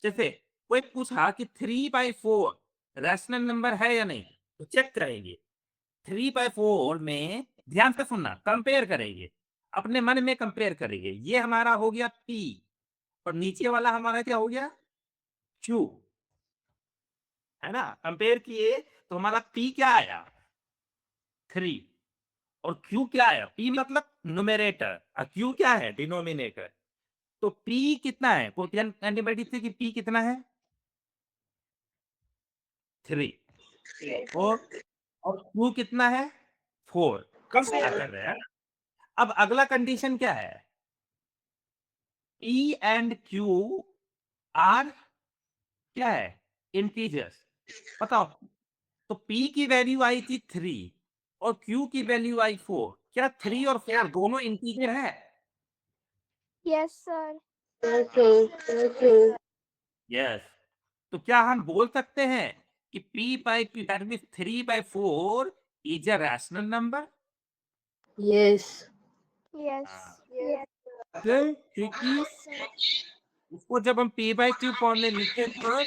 जैसे कोई पूछा कि 3/4 रैशनल नंबर है या नहीं, तो चेक करेंगे। 3/4 में ध्यान से सुनना, कंपेयर करेंगे, अपने मन में कंपेयर करेंगे। ये हमारा हो गया p, और नीचे वाला हमारा क्या हो गया? q, है ना? कंपेयर किए तो हमारा p क्या आया? 3, और q क्या आया? p मतलब न्यूमरेटर और q क्या है? डिनोमिनेटर। तो p कितना है? कोटियन एंटीबॉडी से कि p कितना है? 3, और q कितना है? 4। कंपेयर कर रहे हैं। अब अगला कंडीशन क्या है? p एंड q आर क्या है? इंटीजर्स। बताओ, तो p की वैल्यू आई थी 3 और q की वैल्यू आई 4। क्या 3 और 4 दोनों इंटीजर है?
Yes, sir.
यस। तो क्या हम बोल सकते हैं कि p by q that means 3/4 is a rational number?
Yes.
Yes. Yes.
क्योंकि उसको जब हम p बाई q फॉर्म में लिखे थे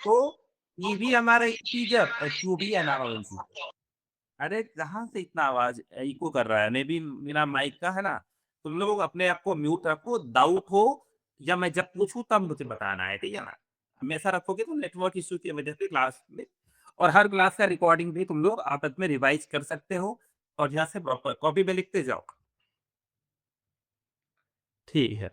तो p भी हमारा इंटीजर और q भी हमारा इंटीजर। अरे कहाँ से इतना आवाज इको कर रहा है? मे भी मेरा माइक का है ना। तुम लोग अपने आप को म्यूट रखो, डाउट हो या मैं जब पूछूं तब मुझे बताना है, ठीक है ना? हमेशा रखोगे तो नेटवर्क इश्यू की वजह से क्लास में, और हर क्लास का रिकॉर्डिंग भी तुम लोग आपस में रिवाइज कर सकते हो, और यहाँ से प्रॉपर कॉपी में लिखते जाओ, ठीक है?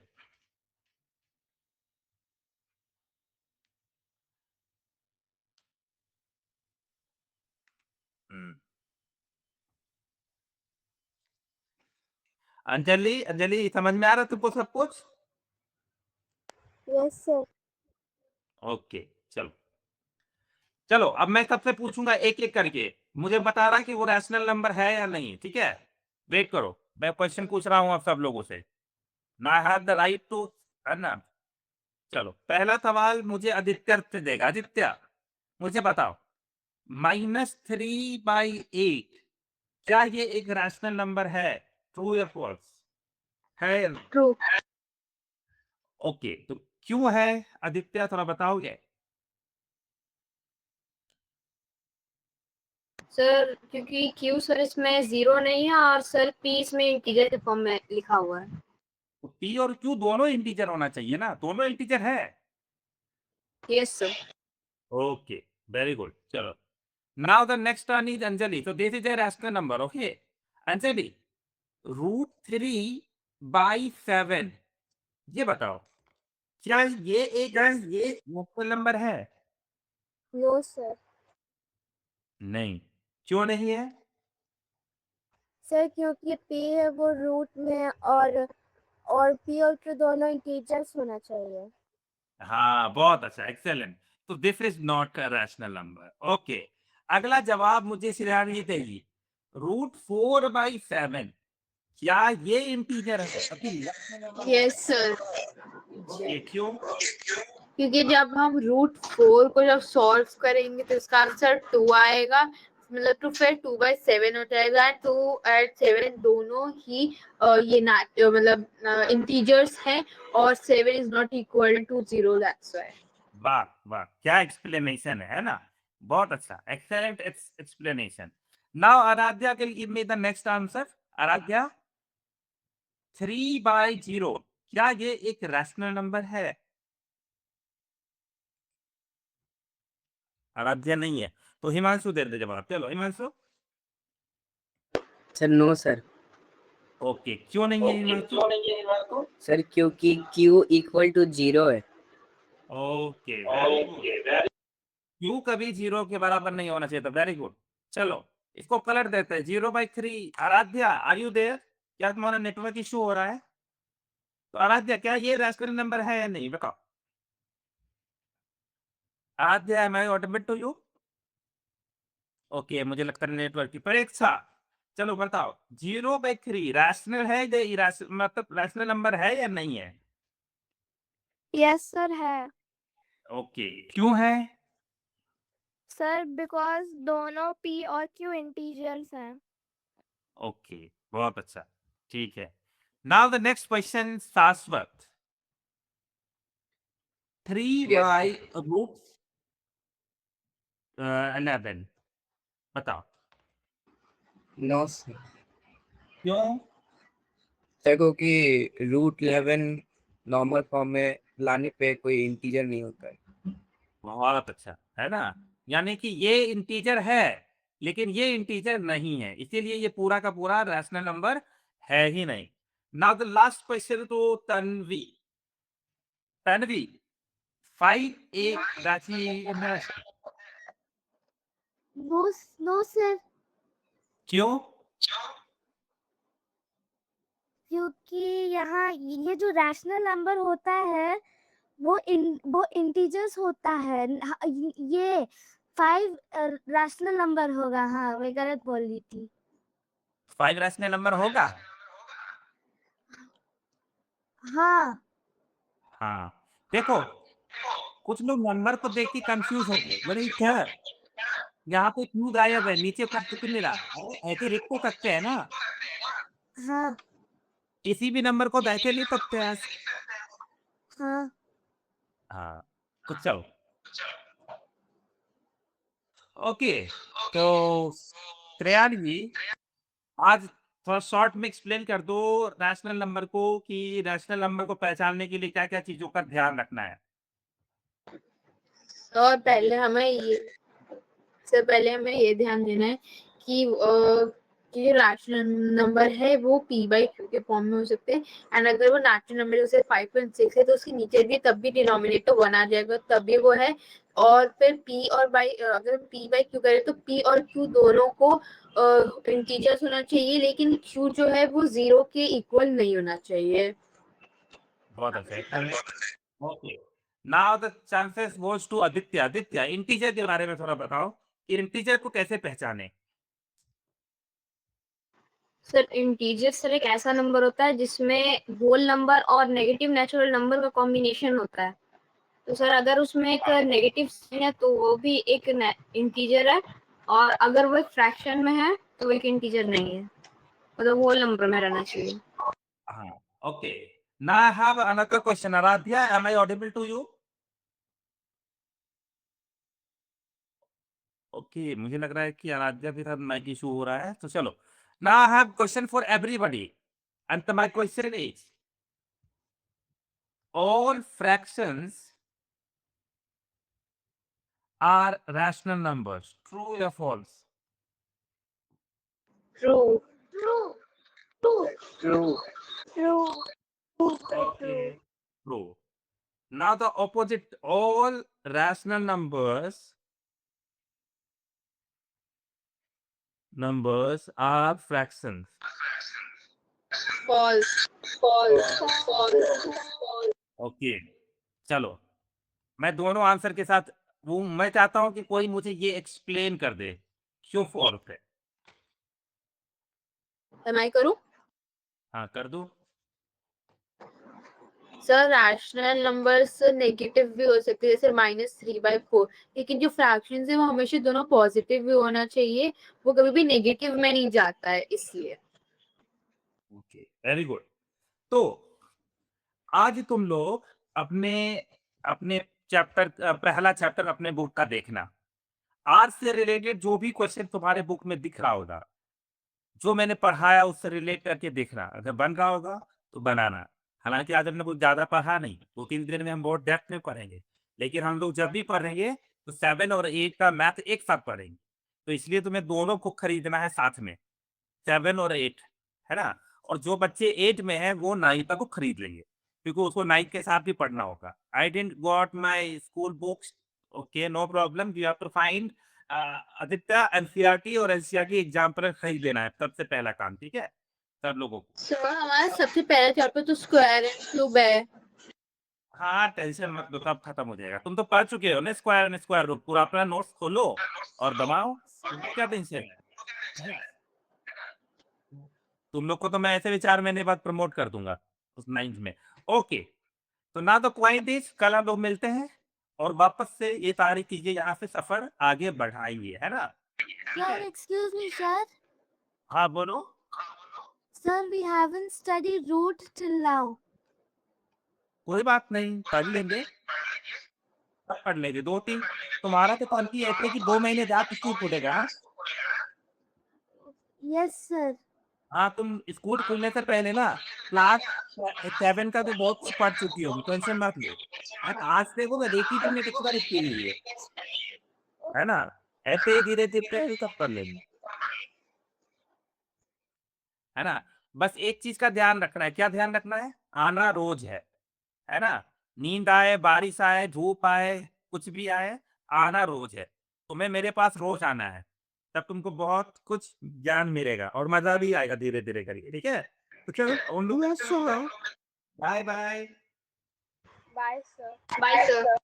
हम्म। अंजलि, अंजलि समझ में आ रहा तुमको सब कुछ?
Yes, sir.
ओके, चलो चलो, अब मैं सबसे पूछूंगा एक एक करके, मुझे बता रहा कि वो रैशनल नंबर है या नहीं, ठीक है? वेट करो, मैं क्वेश्चन पूछ रहा हूं आप सब लोगों से, ना हैव द राइट टू, है ना? चलो, पहला सवाल मुझे आदित्य से देगा। आदित्य, मुझे बताओ, -3/8 क्या ये एक रैशनल नंबर है? ट्रू या फॉल्स? है या नहीं?
True.
ओके, तो क्यों है आदित्य, थोड़ा बताओगे?
सर क्योंकि Q सर इसमें 0 नहीं है और सर P इसमें इंटीजर के फॉर्म में लिखा हुआ है।
तो पी और क्यू दोनों इंटीजर होना चाहिए ना, दोनों इंटीजर है।
Yes sir.
Okay, very good. चलो, now the next one is Anjali. So this is a rational number, okay? Anjali, √3/7, ये बताओ, क्या ये एक नेचुरल नंबर है?
No, sir.
नहीं। क्यों नहीं है?
सर क्योंकि p है वो रूट में और p और q दोनों इंटीजर्स होना चाहिए।
हाँ, बहुत अच्छा, एक्सेलेंट। तो this is not a rational number, okay. अगला जवाब मुझे श्रेयान ये देगी, √4/7 क्या ये इंटीजर है? अभी
यस सर,
ये क्यों?
क्योंकि जब हम √4 को जब सॉल्व करेंगे तो इसका आंसर 2 आएगा, मतलब तो फिर 2/7 हो जाएगा। 2 और 7 दोनों ही ये मतलब इंटीजर्स हैं और 7 is not equal to 0, that's why.
वाह वाह, क्या एक्सप्लेनेशन है ना, बहुत अच्छा, excellent explanation. Now Aaradhya can give me the next answer. Aaradhya, 3/0 क्या ये एक रैशनल नंबर है? आराध्या नहीं है, तो हिमांशु दे दे जवाब। चलो Himanshu.
Sir no sir.
Okay, क्यों नहीं है हिमांशु?
सर क्योंकि Q इक्वल टू 0 है।
ओके, क्यू कभी 0 के बराबर नहीं होना चाहिए था। Very good. चलो इसको कलर देते हैं, 0/3। Aaradhya, are you there? क्या तुम्हारा नेटवर्क इशू हो रहा है? तो आराध्या, क्या ये रैशनल नंबर है या नहीं, बताओ। Aaradhya, am I audible to you? Okay, मुझे लगता है नेटवर्क की परीक्षा। चलो बताओ, 0/3 रैशनल है या इरैशनल, मतलब रैशनल नंबर है या नहीं है?
यस सर है
ओके, क्यों है?
सर, बिकॉज दोनों p और q इंटीजर्स हैं।
ओके, बहुत अच्छा, ठीक है। नाउ द नेक्स्ट क्वेश्चन, शाश्वत। 3/√11 बताओ।
No sir.
क्यों?
सर क्योंकि √11 नॉर्मल फॉर्म में लाने पे कोई इंटीजर नहीं होता है।
बहुत अच्छा, है ना, यानी कि ये इंटीजर है लेकिन ये इंटीजर नहीं है, इसीलिए ये पूरा का पूरा रैशनल नंबर है ही नहीं। Now the last question to Tanvi. Tanvi, 5 एक राशि
नो नो सर,
क्यों?
क्योंकि यहाँ ये जो रैशनल नंबर होता है वो इंटीजर्स होता है। ये 5 रैशनल नंबर होगा। हाँ, मैं गलत बोल रही थी।
5 रैशनल नंबर होगा?
हाँ
हाँ, देखो कुछ लोग नंबर को देख के कंफ्यूज होते हैं, बोले क्या यहाँ पे क्यों गायब है, नीचे का तो क्यों नहीं रहा? अरे ऐसे लिख तो सकते हैं ना,
हाँ
किसी भी नंबर को वैसे लिख सकते हैं।
हाँ
हाँ, कुछ चलो, ओके। तो श्रेयान जी, आज थोड़ा शॉर्ट में एक्सप्लेन कर दो रैशनल नंबर को, कि रैशनल नंबर को पहचानने के लिए क्या क्या चीजों का ध्यान रखना है।
और पहले हमें ये ध्यान देना है कि जो रैशनल नंबर है वो p/q के फॉर्म में हो सकते हैं, एंड अगर वो नेचुरल नंबर जैसे 5.6 है तो उसके नीचे भी तब भी डिनोमिनेटर 1 आ जाएगा, तभी वो है। और फिर अगर p/q करें तो p और q दोनों को इंटीजर्स होना चाहिए, लेकिन q जो है वो 0 के इक्वल नहीं होना चाहिए।
बहुत अच्छा, okay. Now the chances goes to Aditya. Aditya, integer के बारे में थोड़ा बताओ कि इंटीजर को कैसे पहचाने।
सर इंटीजर सर एक ऐसा नंबर होता है जिसमें होल नंबर और नेगेटिव नेचुरल नंबर का कॉम्बिनेशन होता है। तो सर अगर उसमें एक नेगेटिव साइन है तो वो भी एक इंटीजर है, और अगर वो एक फ्रैक्शन में है तो वो एक इंटीजर नहीं है, मतलब होल नंबर में रहना चाहिए।
हाँ, okay. Now I have another question. Aaradhya, am I audible to you? Okay, मुझे लग रहा है कि आराध्या के साथ माइक इशू हो रहा है, तो चलो। Now I have question for everybody, and my question is, all fractions are rational numbers, true or false?
True.
True.
Okay, true. Now the opposite, all rational numbers are fractions.
False.
Okay, चलो मैं दोनों answer के साथ वो मैं चाहता हूँ कि कोई मुझे ये एक्सप्लेन कर दे क्यों फॉल्स है।
मैं करूं?
हाँ कर दो।
सर रैशनल नंबर्स नेगेटिव भी हो सकते हैं, जैसे -3/4, लेकिन जो फ्रैक्शंस है वो हमेशा दोनों पॉजिटिव भी होना चाहिए, वो कभी भी नेगेटिव में नहीं जाता है, इसलिए।
Okay very good. तो आज तुम लोग अपने अपने चैप्टर पहला चैप्टर अपने बुक का देखना। आज से रिलेटेड जो भी क्वेश्चन तुम्हारे बुक में दिख रहा होगा, जो मैंने पढ़ाया उससे रिलेट करके देखना, अगर बन रहा होगा तो बनाना। हालांकि आज हमने कुछ ज्यादा पढ़ा नहीं, 2-3 दिन में हम बहुत डेप्थ में पढ़ेंगे, लेकिन हम लोग जब भी पढ़ेंगे तो 7 और 8 का मैथ एक साथ पढ़ेंगे। तो इसलिए तुम्हें दोनों को खरीदना है साथ में, 7 और 8, है ना। और जो बच्चे 8 में है वो 9 को खरीद लेंगे, क्योंकि उसको 9 के साथ भी पढ़ना होगा। I didn't got my school books, okay no problem, you have to find Aditya NCERT और एनसीईआरटी एग्जाम्पल खरीद लेना है, सबसे पहला काम, ठीक है सब लोगों को।
सर हमारा सबसे पहला चैप्टर तो स्क्वायर एंड क्यूब है।
हाँ टेंशन मत लो, सब खत्म हो जाएगा। तुम तो पढ़ चुके हो ना स्क्वायर एंड स्क्वायर रूट, पूरा अपना नोट्स खोलो और दबाओ, क्या टेंशन है। तुम लोग को तो मैं ऐसे भी 4 महीने बाद प्रमोट कर दूंगा उस 9th में। ओके, तो ना तो क्वाइट इज, कल हम लोग मिलते हैं और वापस से ये सारी चीजें यहाँ से सफर आगे बढ़ाएंगे, है ना।
Sir, excuse me, sir.
हाँ बोलो।
Sir, we haven't studied root till now.
कोई बात नहीं, पढ़ लेंगे, सब पढ़ लेंगे। 2-3 तुम्हारा तो कॉन्फी ऐसे कि 2 महीने बाद स्कूल खुलेगा। हाँ?
Yes, sir.
हाँ तुम स्कूल खुलने से पहले ना क्लास 7 का तो बहुत कुछ पढ़ चुकी होगी, टेंशन मत लो। और आज देखो मैं देखी तुमने कितनी बार की हुई है ना। ऐसे ही धीरे धीरे सब कर लेंगे, है ना। बस एक चीज का ध्यान रखना है, क्या ध्यान रखना है, आना रोज है ना। नींद आए, बारिश आए, धूप आए, कुछ भी आए, आना रोज है। तुम्हें मेरे पास रोज आना है, तब तुमको बहुत कुछ ज्ञान मिलेगा और मजा भी आएगा धीरे धीरे करके, ठीक है। तो चलो bye bye.
Bye sir. Bye sir.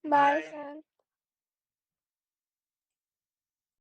Bye, sir.